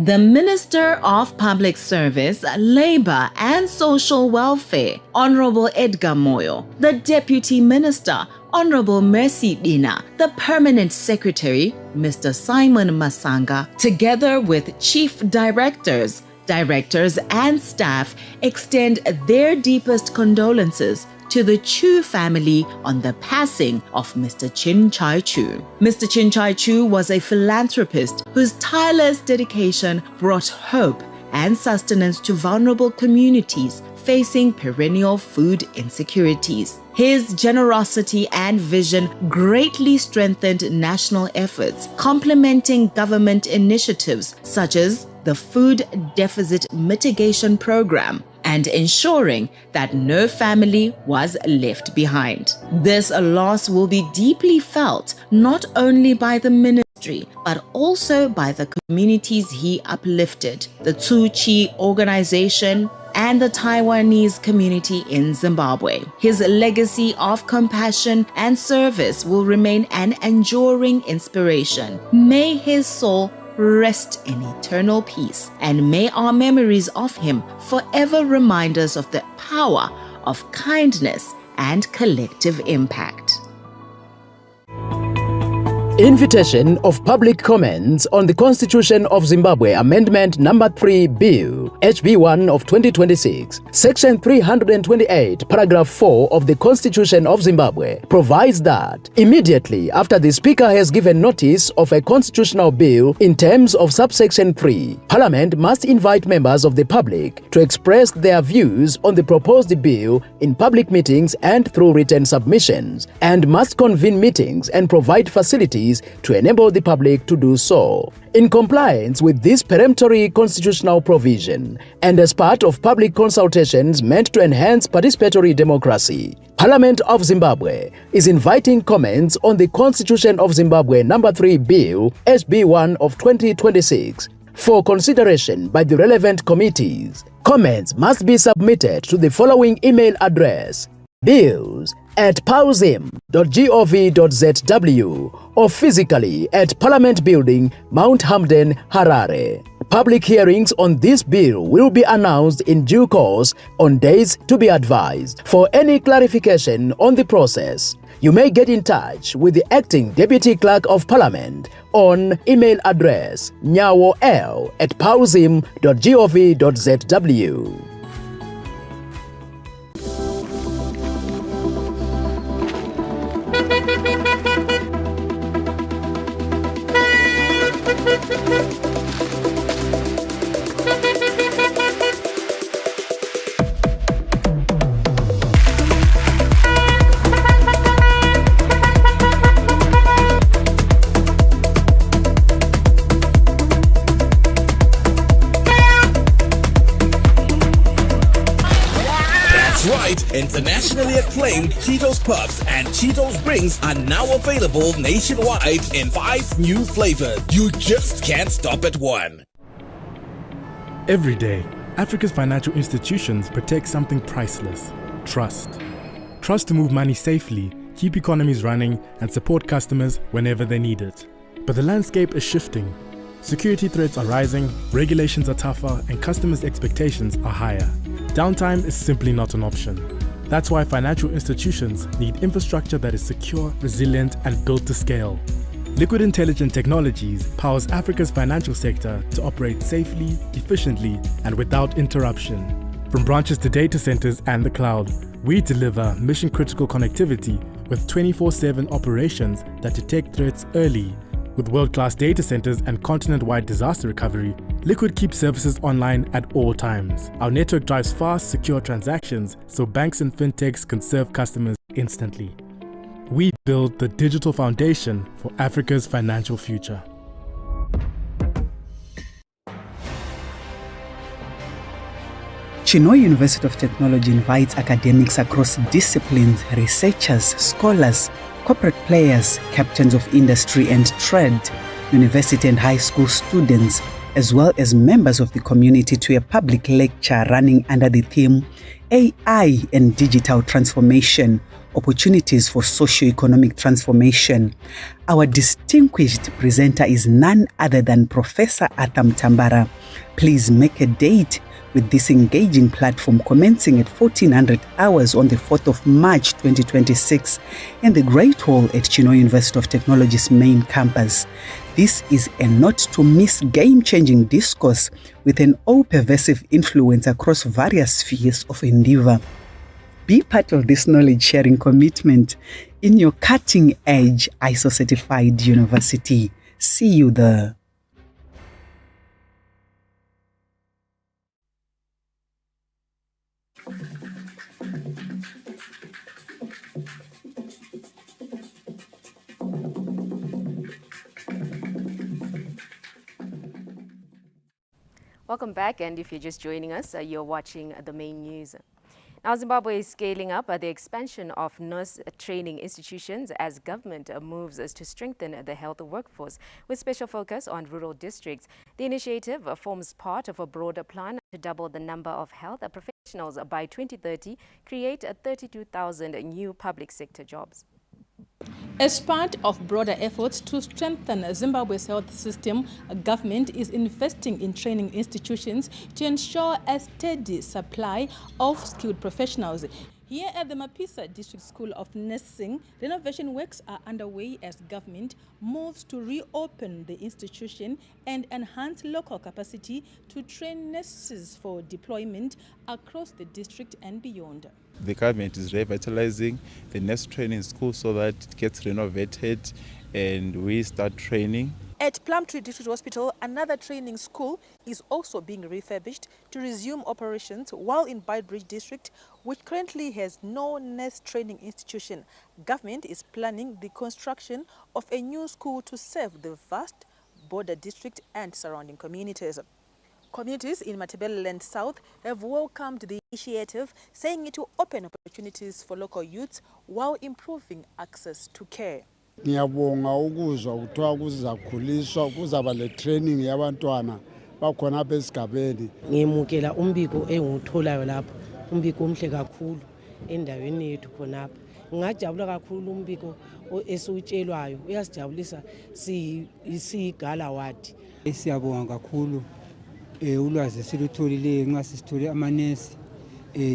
The Minister of Public Service, Labour and Social Welfare, Honourable Edgar Moyo, the Deputy Minister, Honourable Mercy Dina, the Permanent Secretary, Mr. Simon Masanga, together with Chief Directors and staff, extend their deepest condolences to the Chu family on the passing of Mr. Chin Chai Chu. Mr. Chin Chai Chu was a philanthropist whose tireless dedication brought hope and sustenance to vulnerable communities facing perennial food insecurities. His generosity and vision greatly strengthened national efforts, complementing government initiatives such as the Food Deficit Mitigation Program, and ensuring that no family was left behind. This loss will be deeply felt not only by the ministry, but also by the communities he uplifted, the Tzu Chi organization, and the Taiwanese community in Zimbabwe. His legacy of compassion and service will remain an enduring inspiration. May his soul rest in eternal peace, and may our memories of him forever remind us of the power of kindness and collective impact. Invitation of public comments on the Constitution of Zimbabwe Amendment Number 3 Bill, HB1 of 2026. Section 328, Paragraph 4 of the Constitution of Zimbabwe provides that immediately after the Speaker has given notice of a constitutional bill in terms of subsection 3, Parliament must invite members of the public to express their views on the proposed bill in public meetings and through written submissions, and must convene meetings and provide facilities to enable the public to do so. In compliance with this peremptory constitutional provision, and as part of public consultations meant to enhance participatory democracy, Parliament of Zimbabwe is inviting comments on the Constitution of Zimbabwe Number 3 Bill, HB1 of 2026, for consideration by the relevant committees. Comments must be submitted to the following email address: bills@pauzim.gov.zw or physically at Parliament Building, Mount Hamden, Harare. Public hearings on this bill will be announced in due course on days to be advised. For any clarification on the process, you may get in touch with the Acting Deputy Clerk of Parliament on email address nyawoL@pauzim.gov.zw. Internationally acclaimed Cheetos Puffs and Cheetos Rings are now available nationwide in 5 new flavors. You just can't stop at one. Every day, Africa's financial institutions protect something priceless: trust. Trust to move money safely, keep economies running, and support customers whenever they need it. But the landscape is shifting. Security threats are rising, regulations are tougher, and customers' expectations are higher. Downtime is simply not an option. That's why financial institutions need infrastructure that is secure, resilient, and built to scale. Liquid Intelligent Technologies powers Africa's financial sector to operate safely, efficiently, and without interruption. From branches to data centers and the cloud, we deliver mission-critical connectivity with 24/7 operations that detect threats early. With world-class data centers and continent-wide disaster recovery, Liquid keeps services online at all times. Our network drives fast, secure transactions so banks and fintechs can serve customers instantly. We build the digital foundation for Africa's financial future. Chinhoyi University of Technology invites academics across disciplines, researchers, scholars, corporate players, captains of industry and trade, university and high school students, as well as members of the community to a public lecture running under the theme AI and Digital Transformation, Opportunities for Socio-Economic Transformation. Our distinguished presenter is none other than Professor Atham Tambara. Please make a date with this engaging platform commencing at 1400 hours on the 4th of March 2026 in the Great Hall at Chinhoyi University of Technology's main campus. This is a not-to-miss game-changing discourse with an all-pervasive influence across various spheres of endeavor. Be part of this knowledge-sharing commitment in your cutting-edge ISO-certified university. See you there. Welcome back, and if you're just joining us, you're watching the main news. Now, Zimbabwe is scaling up the expansion of nurse training institutions as government moves to strengthen the health workforce with special focus on rural districts. The initiative forms part of a broader plan to double the number of health professionals by 2030, create 32,000 new public sector jobs. As part of broader efforts to strengthen Zimbabwe's health system, government is investing in training institutions to ensure a steady supply of skilled professionals. Here at the Mapisa District School of Nursing, renovation works are underway as government moves to reopen the institution and enhance local capacity to train nurses for deployment across the district and beyond. The government is revitalizing the nurse training school so that it gets renovated and we start training. At Plumtree District Hospital, another training school is also being refurbished to resume operations, while in Beitbridge District, which currently has no nurse training institution, government is planning the construction of a new school to serve the vast border district and surrounding communities. Communities in Matabeleland South have welcomed the initiative, saying it will open opportunities for local youths while improving access to care. Ngiyabonga ukuzwa kuthiwa kuzakhuliswa kuzaba le training yabantwana bakhona apha esigabeni. Ngiyemukela umbiko engiwutholayo lapha, umbiko omhle kakhulu endaweni yethu khonapha. Ngingajabula kakhulu umbiko esiutshelwayo, uyasijabulisa siyigala wadi. Siyabonga kakhulu ulwazi silutholile nxa sisithole amanesi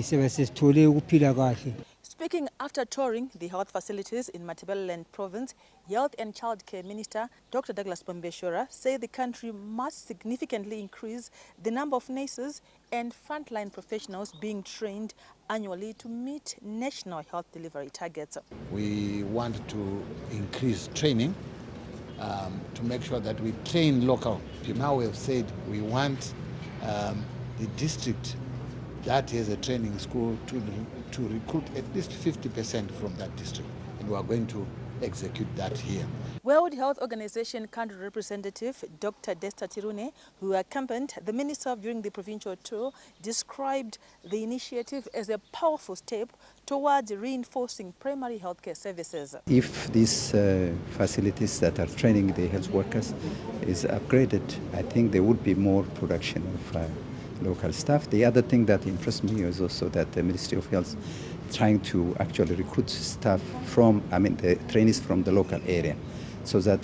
sesithole ukuphila kahle. Speaking after touring the health facilities in Matabeleland Province, Health and Child Care Minister Dr. Douglas Bombeshora said the country must significantly increase the number of nurses and frontline professionals being trained annually to meet national health delivery targets. We want to increase training to make sure that we train local people. Now we have said we want the district that has a training school to recruit at least 50% from that district, and we are going to execute that here. World Health Organization country representative Dr. Desta Tirune, who accompanied the minister during the provincial tour, described the initiative as a powerful step towards reinforcing primary healthcare services. If these facilities that are training the health workers is upgraded, I think there would be more production of local staff. The other thing that impressed me is also that the Ministry of Health trying to actually recruit staff from, the trainees from the local area, so that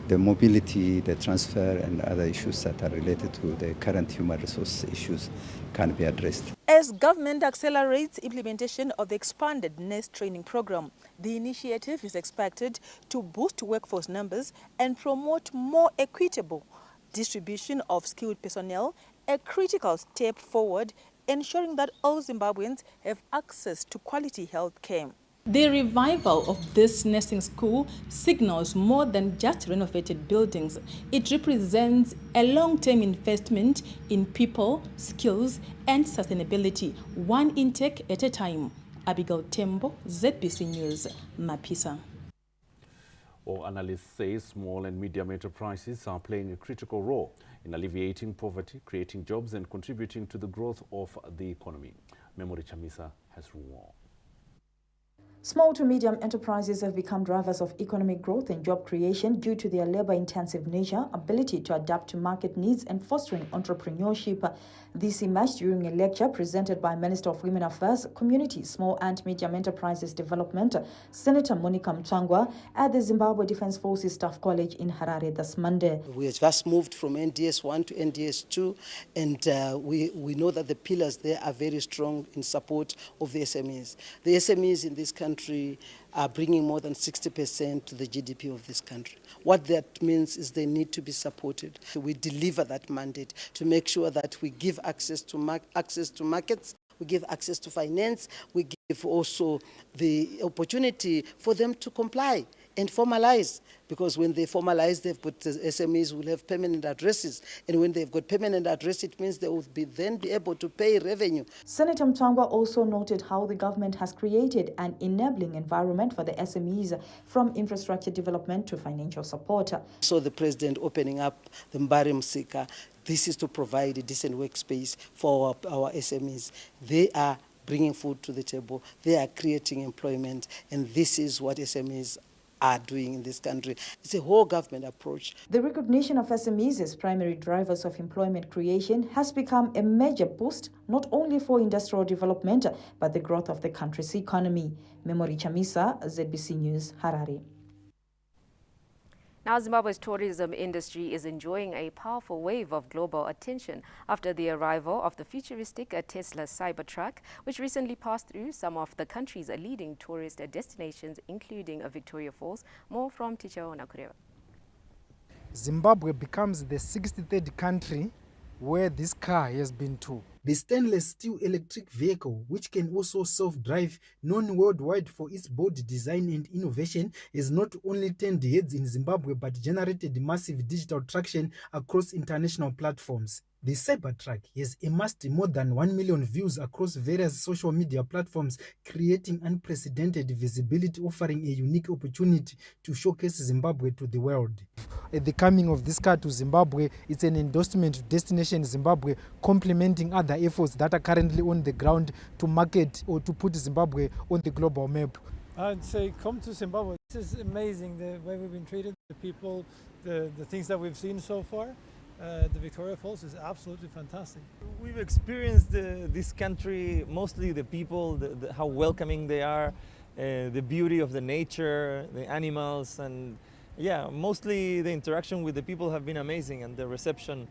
the mobility, the transfer and other issues that are related to the current human resource issues can be addressed. As government accelerates implementation of the expanded nurse training program, the initiative is expected to boost workforce numbers and promote more equitable distribution of skilled personnel, a critical step forward ensuring that all Zimbabweans have access to quality health care. The revival of this nursing school signals more than just renovated buildings. It represents a long-term investment in people, skills, and sustainability, one intake at a time. Abigail Tembo, ZBC News, Mapisa. Analysts say small and medium enterprises are playing a critical role in alleviating poverty, creating jobs, and contributing to the growth of the economy. Memory Chamisa has more. Small to medium enterprises have become drivers of economic growth and job creation due to their labor-intensive nature, ability to adapt to market needs, and fostering entrepreneurship. This emerged during a lecture presented by Minister of Women Affairs, Community, Small and Medium Enterprises Development, Senator Monica Mtswangwa, at the Zimbabwe Defence Forces Staff College in Harare this Monday. We have just moved from NDS 1 to NDS 2, and we know that the pillars there are very strong in support of the SMEs. The SMEs in this country are bringing more than 60% to the GDP of this country. What that means is they need to be supported. We deliver that mandate to make sure that we give access to markets, we give access to finance, we give also the opportunity for them to comply and formalize, because when they formalize, they've got the SMEs will have permanent addresses, and when they've got permanent address, it means they will then be able to pay revenue. Senator Mtswangwa also noted how the government has created an enabling environment for the SMEs, from infrastructure development to financial support. So the president opening up the Mbari Msika, this is to provide a decent workspace for our SMEs. They are bringing food to the table, they are creating employment, and this is what SMEs are doing in this country. It's a whole government approach. The recognition of SMEs as primary drivers of employment creation has become a major boost, not only for industrial development, but the growth of the country's economy. Memory Chamisa, ZBC News, Harare. Now, Zimbabwe's tourism industry is enjoying a powerful wave of global attention after the arrival of the futuristic Tesla Cybertruck, which recently passed through some of the country's leading tourist destinations, including Victoria Falls. More from Tichaona Kureva. Zimbabwe becomes the 63rd country where this car has been to. The stainless steel electric vehicle, which can also self-drive, known worldwide for its bold design and innovation, has not only turned heads in Zimbabwe but generated massive digital traction across international platforms. The Cybertruck has amassed more than 1 million views across various social media platforms, creating unprecedented visibility, offering a unique opportunity to showcase Zimbabwe to the world. The coming of this car to Zimbabwe, it's an endorsement of Destination Zimbabwe, complementing other efforts that are currently on the ground to market or to put Zimbabwe on the global map. I'd say come to Zimbabwe. This is amazing, the way we've been treated, the people, the things that we've seen so far. The Victoria Falls is absolutely fantastic. We've experienced this country, mostly the people, how welcoming they are, the beauty of the nature, the animals, and yeah, mostly the interaction with the people have been amazing, and the reception.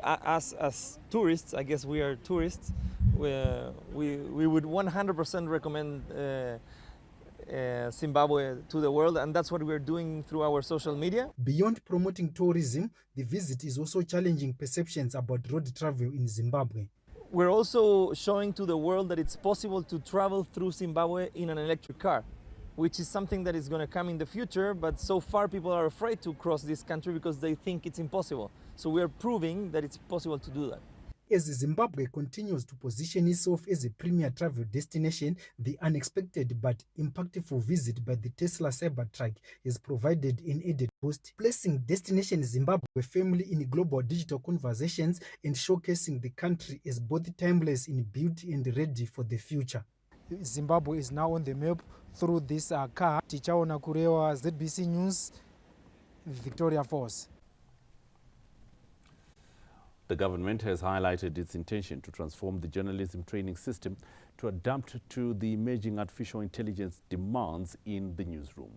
As tourists, I guess we are tourists, we would 100% recommend Zimbabwe to the world, and that's what we're doing through our social media. Beyond promoting tourism, the visit is also challenging perceptions about road travel in Zimbabwe. We're also showing to the world that it's possible to travel through Zimbabwe in an electric car. which is something that is going to come in the future, but so far people are afraid to cross this country because they think it's impossible. So we are proving that it's possible to do that. As Zimbabwe continues to position itself as a premier travel destination, the unexpected but impactful visit by the Tesla Cybertruck has provided an added boost, placing Destination Zimbabwe firmly in global digital conversations and showcasing the country as both timeless in beauty and ready for the future. Zimbabwe is now on the map through this car. Tichaona Kurewa, ZBC News, Victoria Falls. The government has highlighted its intention to transform the journalism training system to adapt to the emerging artificial intelligence demands in the newsroom.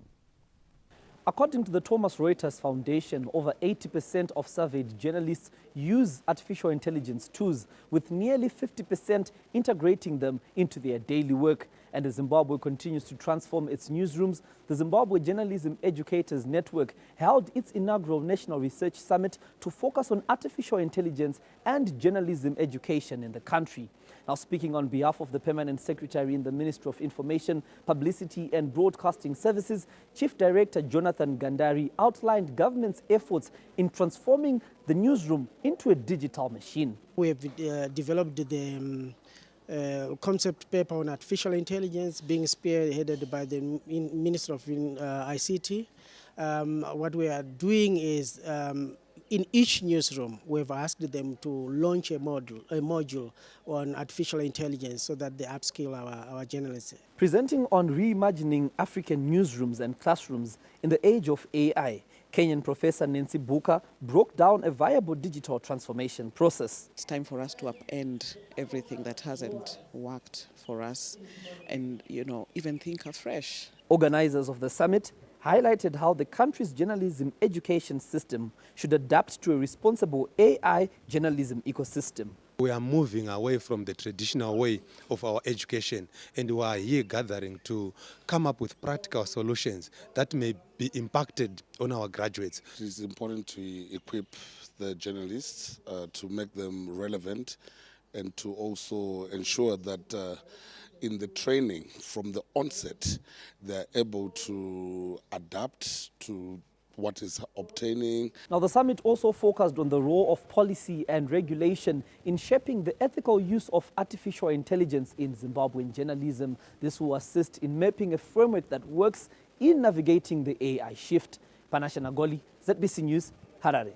According to the Thomson Reuters Foundation, over 80% of surveyed journalists use artificial intelligence tools, with nearly 50% integrating them into their daily work. And as Zimbabwe continues to transform its newsrooms, the Zimbabwe Journalism Educators Network held its inaugural National Research Summit to focus on artificial intelligence and journalism education in the country. Now, speaking on behalf of the Permanent Secretary in the Ministry of Information, Publicity and Broadcasting Services, Chief Director Jonathan Gandari outlined government's efforts in transforming the newsroom into a digital machine. We have developed the concept paper on artificial intelligence being spearheaded by the Minister of ICT. What we are doing is in each newsroom, we've asked them to launch a module on artificial intelligence so that they upskill our journalists. Presenting on reimagining African newsrooms and classrooms in the age of AI, Kenyan Professor Nancy Buka broke down a viable digital transformation process. It's time for us to upend everything that hasn't worked for us and, even think afresh. Organizers of the summit highlighted how the country's journalism education system should adapt to a responsible AI journalism ecosystem. We are moving away from the traditional way of our education, and we are here gathering to come up with practical solutions that may be impacted on our graduates. It is important to equip the journalists to make them relevant and to also ensure that in the training from the onset, they're able to adapt to what is obtaining. Now, the summit also focused on the role of policy and regulation in shaping the ethical use of artificial intelligence in Zimbabwean journalism. This will assist in mapping a framework that works in navigating the AI shift. Panashe Nagoli, ZBC News, Harare.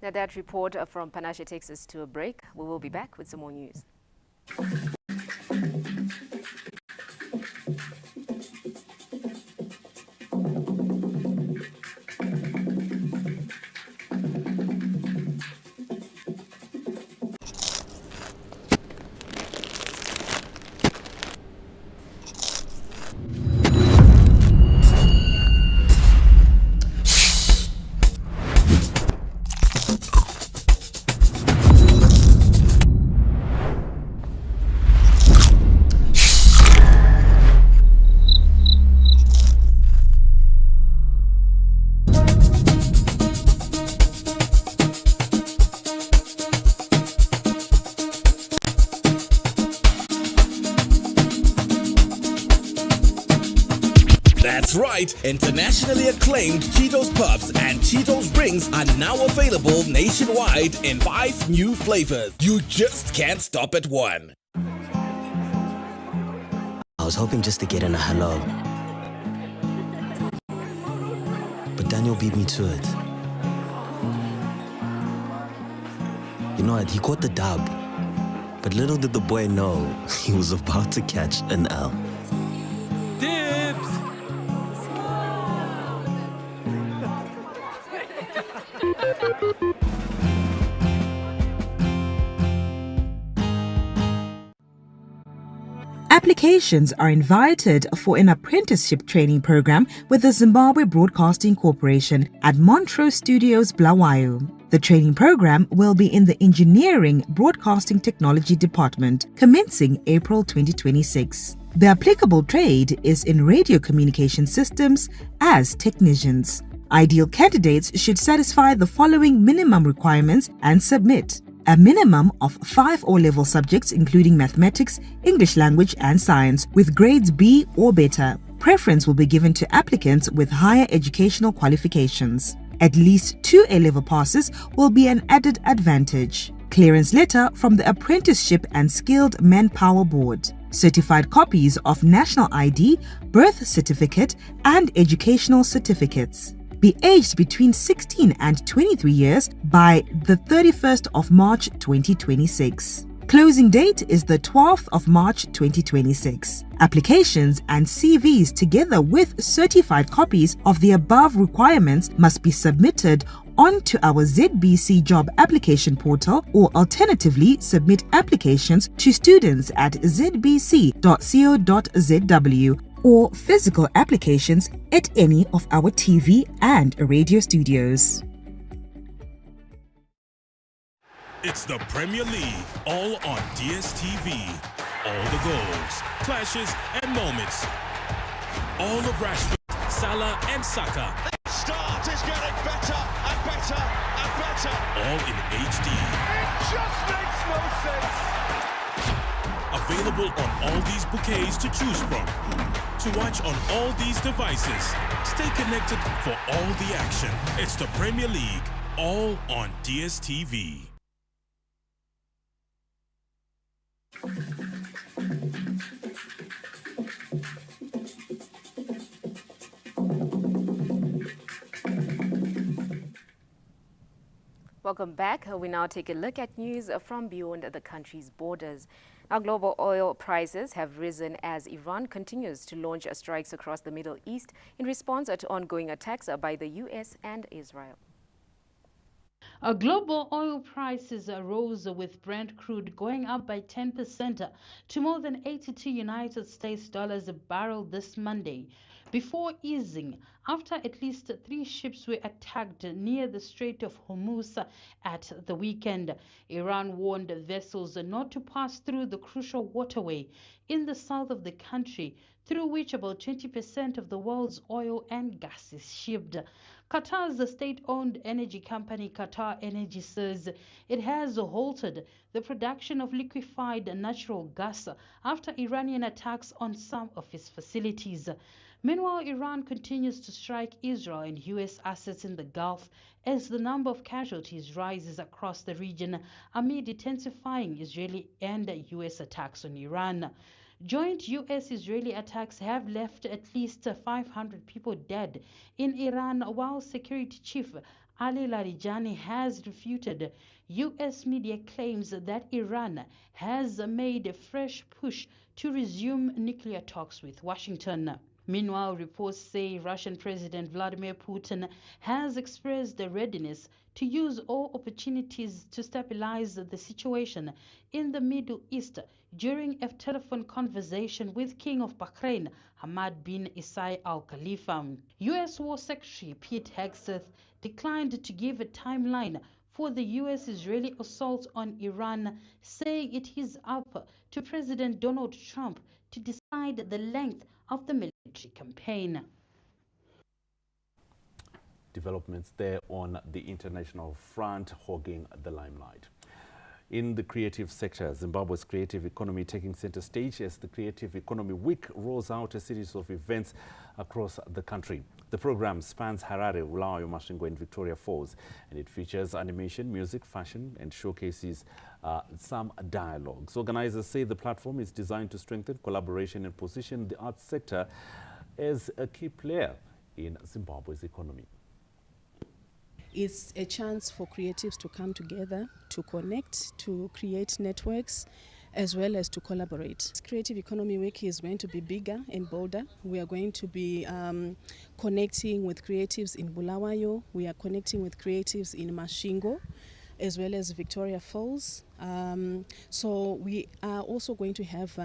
Now, that report from Panashe takes us to a break. We will be back with some more news. That's right, internationally acclaimed Cheetos Puffs and Cheetos Rings are now available nationwide in 5 new flavors. You just can't stop at one. I was hoping just to get in a hello, but Daniel beat me to it. You know what, he caught the dub, but little did the boy know he was about to catch an L. Applications are invited for an apprenticeship training program with the Zimbabwe Broadcasting Corporation at Montrose Studios, Bulawayo. The training program will be in the Engineering Broadcasting Technology Department, commencing April 2026. The applicable trade is in radio communication systems as technicians. Ideal candidates should satisfy the following minimum requirements and submit: a minimum of 5 O-level subjects including mathematics, English language and science with grades B or better, preference will be given to applicants with higher educational qualifications. At least 2 A-level passes will be an added advantage. Clearance letter from the Apprenticeship and Skilled Manpower Board. Certified copies of national ID, birth certificate, and educational certificates. Be aged between 16 and 23 years by the 31st of March 2026. Closing date is the 12th of March 2026. Applications and CVs together with certified copies of the above requirements must be submitted onto our ZBC job application portal, or alternatively submit applications to students at zbc.co.zw or physical applications at any of our TV and radio studios. It's the Premier League, all on DSTV. All the goals, clashes, and moments. All of Rashford, Salah, and Saka. The start is getting better and better and better. All in HD. It just makes no sense. Available on all these bouquets to choose from. To watch on all these devices. Stay connected for all the action. It's the Premier League, all on DSTV. Welcome back. We now take a look at news from beyond the country's borders. Now, global oil prices have risen as Iran continues to launch strikes across the Middle East in response to ongoing attacks by the U.S. and Israel. Global oil prices rose, with Brent crude going up by 10% to more than 82 United States dollars a barrel this Monday, before easing after at least 3 ships were attacked near the Strait of Hormuz at the weekend. Iran warned vessels not to pass through the crucial waterway in the south of the country, through which about 20% of the world's oil and gas is shipped. Qatar's state-owned energy company Qatar Energy says it has halted the production of liquefied natural gas after Iranian attacks on some of its facilities. Meanwhile, Iran continues to strike Israel and U.S. assets in the Gulf as the number of casualties rises across the region amid intensifying Israeli and U.S. attacks on Iran. Joint U.S.-Israeli attacks have left at least 500 people dead in Iran, while Security Chief Ali Larijani has refuted U.S. media claims that Iran has made a fresh push to resume nuclear talks with Washington. Meanwhile, reports say Russian President Vladimir Putin has expressed a readiness to use all opportunities to stabilize the situation in the Middle East during a telephone conversation with King of Bahrain, Hamad bin Isa Al Khalifa. U.S. War Secretary Pete Hegseth declined to give a timeline for the U.S.-Israeli assault on Iran, saying it is up to President Donald Trump to decide the length of the military campaign. Developments there on the international front hogging the limelight. In the creative sector, Zimbabwe's creative economy taking center stage as the Creative Economy Week rolls out a series of events across the country. The program spans Harare, Bulawayo, Masvingo and Victoria Falls, and it features animation, music, fashion, and showcases some dialogues. Organizers say the platform is designed to strengthen collaboration and position the arts sector as a key player in Zimbabwe's economy. It's a chance for creatives to come together, to connect, to create networks, as well as to collaborate. Creative Economy Week is going to be bigger and bolder. We are going to be connecting with creatives in Bulawayo. We are connecting with creatives in Masvingo, as well as Victoria Falls. So we are also going to have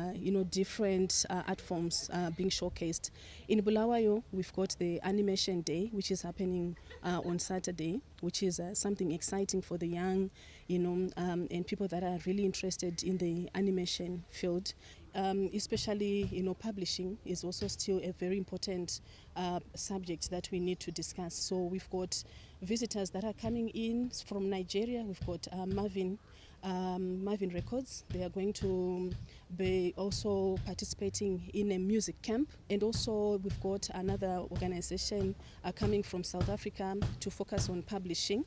different art forms being showcased. In Bulawayo, we've got the Animation Day, which is happening on Saturday, which is something exciting for the young, and people that are really interested in the animation field. Especially, publishing is also still a very important subject that we need to discuss. So we've got visitors that are coming in from Nigeria. We've got Marvin Marvin Records. They are going to be also participating in a music camp. And also we've got another organization coming from South Africa to focus on publishing.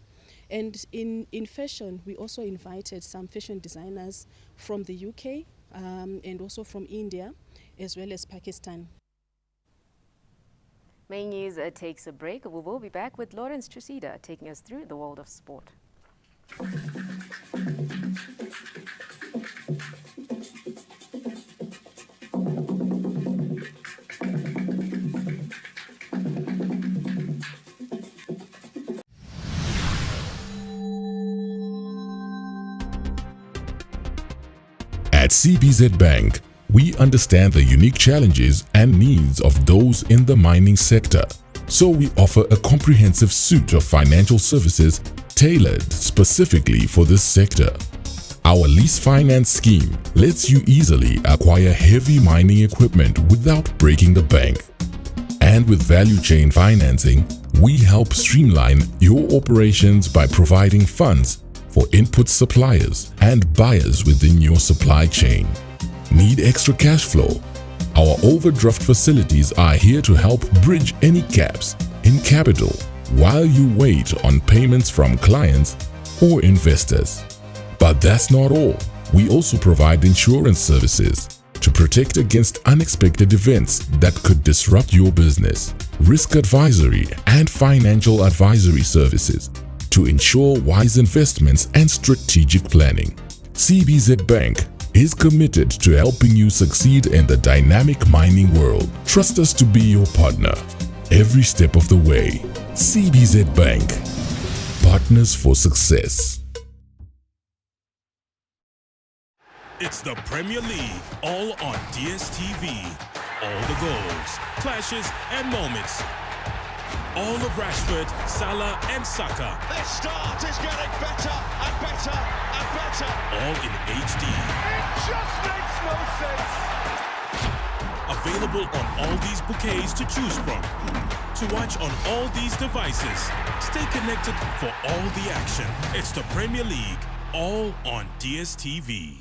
And in fashion, we also invited some fashion designers from the UK and also from India, as well as Pakistan. Main News takes a break. We will be back with Lawrence Trusida taking us through the world of sport. At CBZ Bank, we understand the unique challenges and needs of those in the mining sector. So we offer a comprehensive suite of financial services tailored specifically for this sector. Our lease finance scheme lets you easily acquire heavy mining equipment without breaking the bank. And with value chain financing, we help streamline your operations by providing funds for input suppliers and buyers within your supply chain. Need extra cash flow? Our overdraft facilities are here to help bridge any gaps in capital while you wait on payments from clients or investors. But that's not all. We also provide insurance services to protect against unexpected events that could disrupt your business, risk advisory and financial advisory services to ensure wise investments and strategic planning. CBZ Bank is committed to helping you succeed in the dynamic mining world. Trust us to be your partner every step of the way. CBZ Bank, partners for success. It's the Premier League, all on DSTV. All the goals, clashes, and moments. All of Rashford, Salah, and Saka. This start is getting better and better and better. All in HD. It just makes no sense. Available on all these bouquets to choose from. To watch on all these devices. Stay connected for all the action. It's the Premier League, all on DSTV.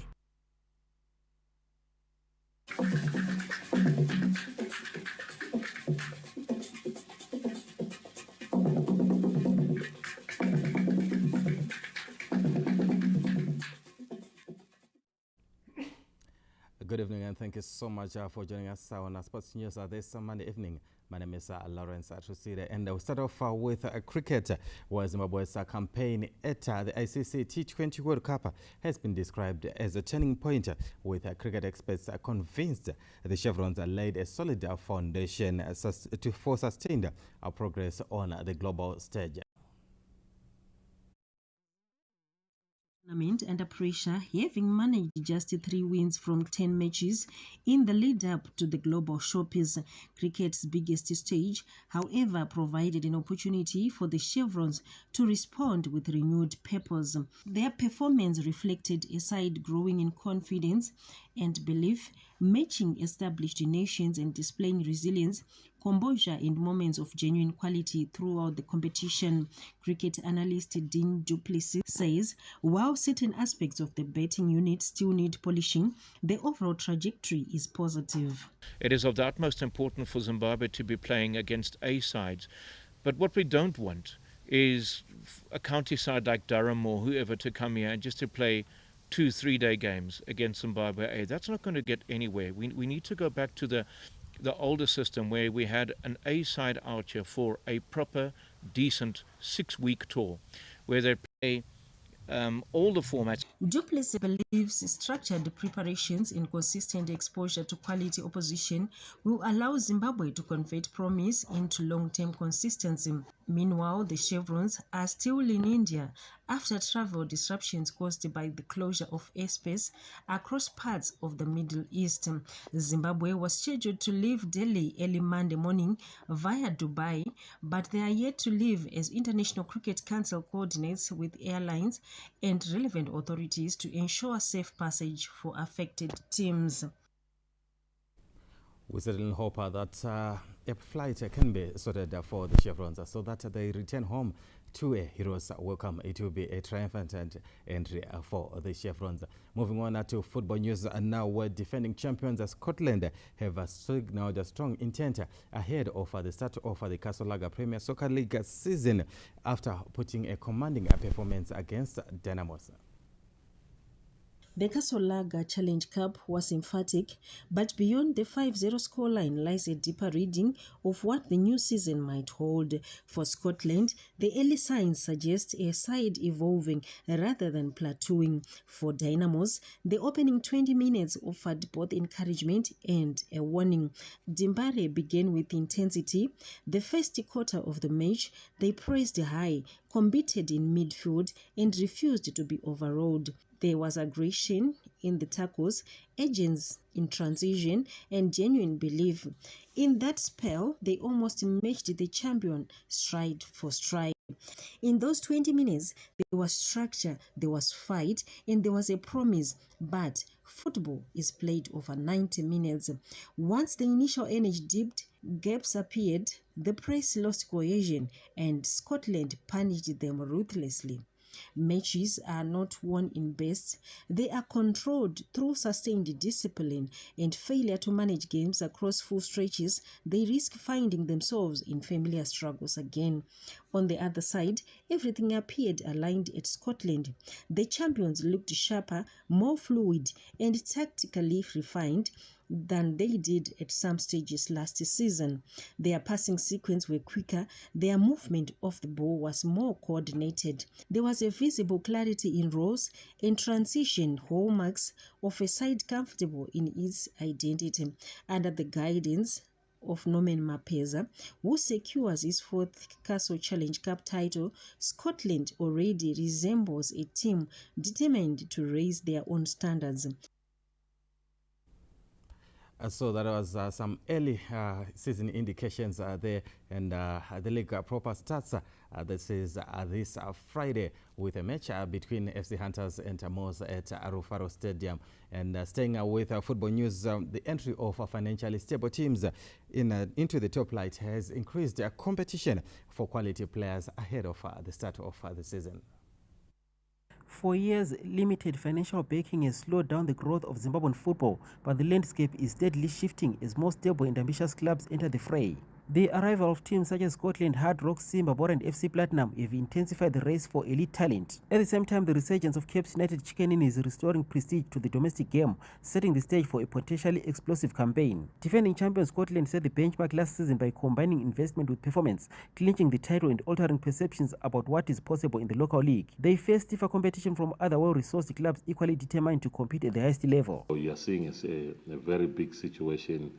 Good evening and thank you so much for joining us on Sports News this Monday evening. My name is Lawrence Trusida, and we'll start off with cricket, where Zimbabwe's campaign at the ICC T20 World Cup has been described as a turning point, with cricket experts convinced the Chevrons laid a solid foundation for sustained progress on the global stage. Tournament under pressure, having managed just 3 wins from 10 matches in the lead-up to the global showpiece, cricket's biggest stage, however, provided an opportunity for the Chevrons to respond with renewed purpose. Their performance reflected a side growing in confidence and belief, matching established nations and displaying resilience, composure and moments of genuine quality throughout the competition. Cricket analyst Dean Du Plessis says, while certain aspects of the batting unit still need polishing, the overall trajectory is positive. It is of the utmost importance for Zimbabwe to be playing against A sides. But what we don't want is a county side like Durham or whoever to come here and just to play 2-3 day games against Zimbabwe A. That's not going to get anywhere. We need to go back to the older system where we had an A side out here for a proper, decent 6-week tour where they play all the formats. Du Plessis believes structured preparations and consistent exposure to quality opposition will allow Zimbabwe to convert promise into long-term consistency. Meanwhile, the Chevrons are still in India after travel disruptions caused by the closure of airspace across parts of the Middle East. Zimbabwe was scheduled to leave Delhi early Monday morning via Dubai, but they are yet to leave as International Cricket Council coordinates with airlines and relevant authorities to ensure safe passage for affected teams. We certainly hope that a flight can be sorted for the Chevrons so that they return home 2A Heroes welcome. It will be a triumphant entry for the Chevrons. Moving on to football news now, where defending champions Scotland have signaled a strong intent ahead of the start of the Castle Lager Premier Soccer League season after putting a commanding performance against Dynamos. The Castle Lager Challenge Cup was emphatic, but beyond the 5-0 scoreline lies a deeper reading of what the new season might hold. For Scotland, the early signs suggest a side evolving rather than plateauing. For Dynamos, the opening 20 minutes offered both encouragement and a warning. Dimbare began with intensity. The first quarter of the match, they pressed high, competed in midfield, and refused to be overruled. There was aggression in the tackles, agents in transition, and genuine belief. In that spell, they almost matched the champion stride for stride. In those 20 minutes, there was structure, there was fight, and there was a promise. But football is played over 90 minutes. Once the initial energy dipped, gaps appeared, the press lost cohesion, and Scotland punished them ruthlessly. Matches are not won in bursts. They are controlled through sustained discipline, and failure to manage games across full stretches, they risk finding themselves in familiar struggles again. On the other side, everything appeared aligned at Scotland. The champions looked sharper, more fluid, and tactically refined than they did at some stages last season. Their passing sequence were quicker, their movement off the ball was more coordinated. There was a visible clarity in roles and transition, hallmarks of a side comfortable in its identity. Under the guidance of Norman Mapeza, who secures his fourth Castle Challenge Cup title, Scotland already resembles a team determined to raise their own standards. So that was some early season indications there, and the league proper starts this is this Friday with a match between FC Hunters and Moors at Rufaro Stadium. And staying with football news, the entry of financially stable teams into the top flight has increased competition for quality players ahead of the start of the season. For years, limited financial backing has slowed down the growth of Zimbabwean football, but the landscape is steadily shifting as more stable and ambitious clubs enter the fray. The arrival of teams such as Scotland, Hard Rock, Zimbabwe and FC Platinum have intensified the race for elite talent. At the same time, the resurgence of Cape United Chicken Inn is restoring prestige to the domestic game, setting the stage for a potentially explosive campaign. Defending champion Scotland set the benchmark last season by combining investment with performance, clinching the title and altering perceptions about what is possible in the local league. They face stiffer competition from other well-resourced clubs equally determined to compete at the highest level. What you are seeing is a very big situation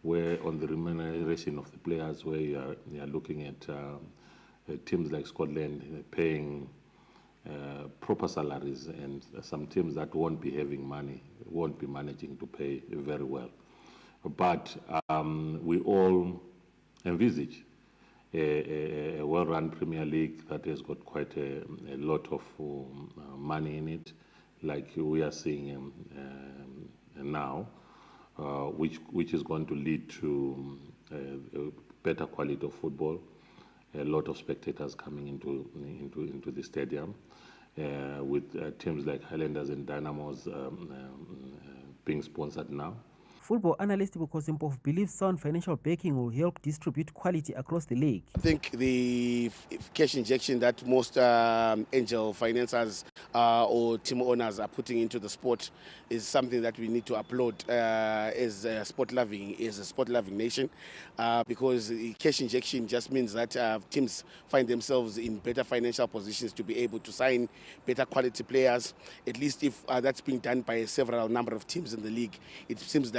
where on the remuneration of the players, where you are looking at teams like Scotland paying proper salaries, and some teams that won't be having money, won't be managing to pay very well. But we all envisage a well-run Premier League that has got quite a lot of money in it, like we are seeing now. Which is going to lead to a better quality of football, a lot of spectators coming into the stadium, with teams like Highlanders and Dynamos being sponsored now. Football analyst Bukozimpof believes sound financial backing will help distribute quality across the league. I think the cash injection that most angel financiers or team owners are putting into the sport is something that we need to applaud as a sport-loving nation, because the cash injection just means that teams find themselves in better financial positions to be able to sign better quality players. At least if that's being done by several number of teams in the league, it seems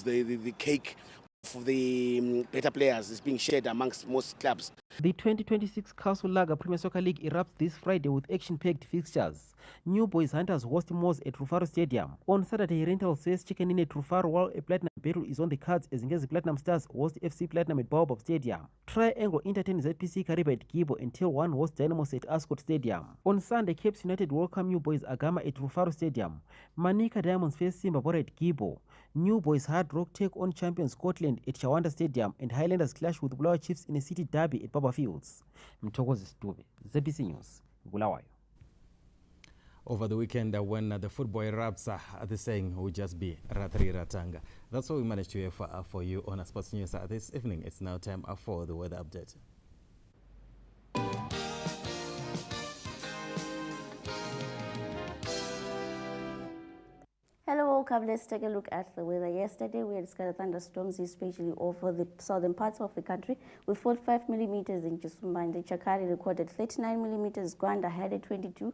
the cake for the better players is being shared amongst most clubs. The 2026 Castle Lager Premier Soccer League erupts this Friday with action-packed fixtures. New Boys Hunters host Moors at Rufaro Stadium. On Saturday, Rental says Chicken Inn at Rufaro, while a Platinum battle is on the cards as Ngezi Platinum Stars host FC Platinum at Baobab Stadium. Triangle entertains ZPC Kariba at Gibo until one hosts Dynamos at Ascot Stadium. On Sunday, Cape United welcome New Boys Agama at Rufaro Stadium. Manica Diamonds face Zimbabwe at Gibo. New Boys Hard Rock take on champion Scotland at Shawanda Stadium, and Highlanders clash with Bulawayo Chiefs in a city derby at Baba Fields. Mtokozi Stube, ZBC News, Bulawayo. Over the weekend, when the football erupts, the saying will just be Ratri Ratanga. That's all we managed to have for you on Sports News this evening. It's now time for the weather update. Hello, welcome. Let's take a look at the weather. Yesterday, we had scattered thunderstorms, especially over the southern parts of the country, with 45 millimeters in Kisumba. And the Chakari recorded 39 millimeters. Gwanda had a 22,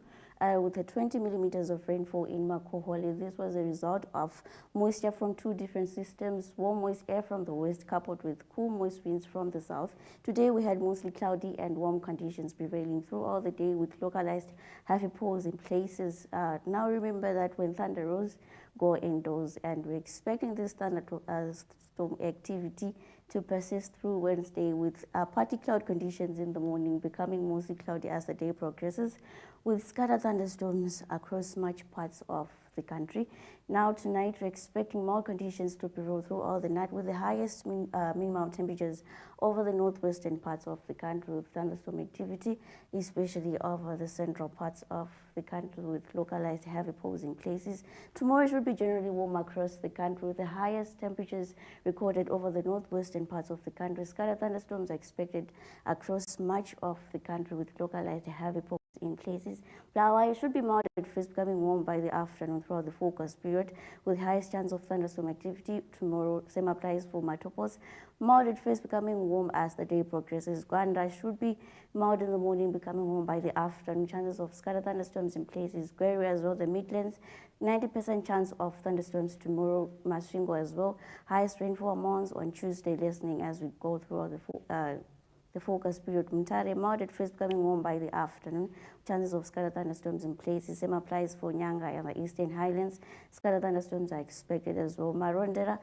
with a 20 millimeters of rainfall in Makohole. This was a result of moisture from two different systems, warm moist air from the west coupled with cool moist winds from the south. Today, we had mostly cloudy and warm conditions prevailing throughout the day with localized heavy pours in places. Now remember that when thunder rolls, go indoors, and we're expecting this thunderstorm activity to persist through Wednesday with partly cloud conditions in the morning becoming mostly cloudy as the day progresses, with scattered thunderstorms across much parts of the country. Now tonight we're expecting more conditions to prevail throughout the night with the highest minimum temperatures over the northwestern parts of the country with thunderstorm activity, especially over the central parts of the country with localized heavy pours in places. Tomorrow it will be generally warm across the country with the highest temperatures recorded over the northwestern parts of the country. Scattered thunderstorms are expected across much of the country with localized heavy pours in places. Bulawayo should be mild at first, becoming warm by the afternoon throughout the forecast period with highest chance of thunderstorm activity. Tomorrow, same applies for Matopos. Mild at first, becoming warm as the day progresses. Gwanda should be mild in the morning, becoming warm by the afternoon. Chances of scattered thunderstorms in places. Gweru as well, the Midlands, 90% chance of thunderstorms tomorrow. Masvingo as well. Highest rainfall amounts on Tuesday, lessening as we go throughout the forecast period. Mutare, mild at first, becoming warm by the afternoon. Chances of scattered thunderstorms in places. Same applies for Nyanga and the Eastern Highlands. Scattered thunderstorms are expected as well. Marondera,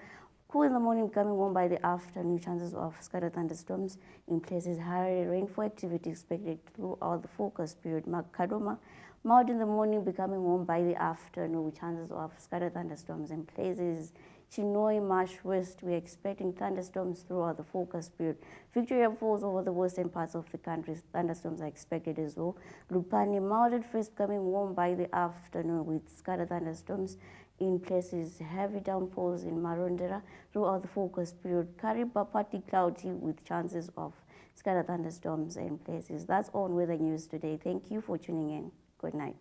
cool in the morning, becoming warm by the afternoon. Chances of scattered thunderstorms in places. High rainfall activity expected throughout the forecast period. Makadoma, mild in the morning, becoming warm by the afternoon with chances of scattered thunderstorms in places. Chinoi, Marsh West, we're expecting thunderstorms throughout the forecast period. Victoria Falls over the western parts of the country, thunderstorms are expected as well. Lupani, mild at first, becoming warm by the afternoon with scattered thunderstorms in places. Heavy downpours in Marondera throughout the forecast period. Kariba, partly cloudy with chances of scattered thunderstorms in places. That's all on weather news today. Thank you for tuning in. Good night.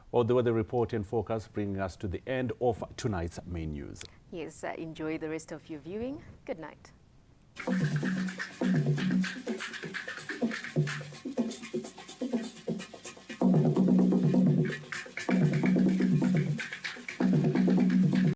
Well, the weather report and forecast bringing us to the end of tonight's main news. Yes, enjoy the rest of your viewing. Good night.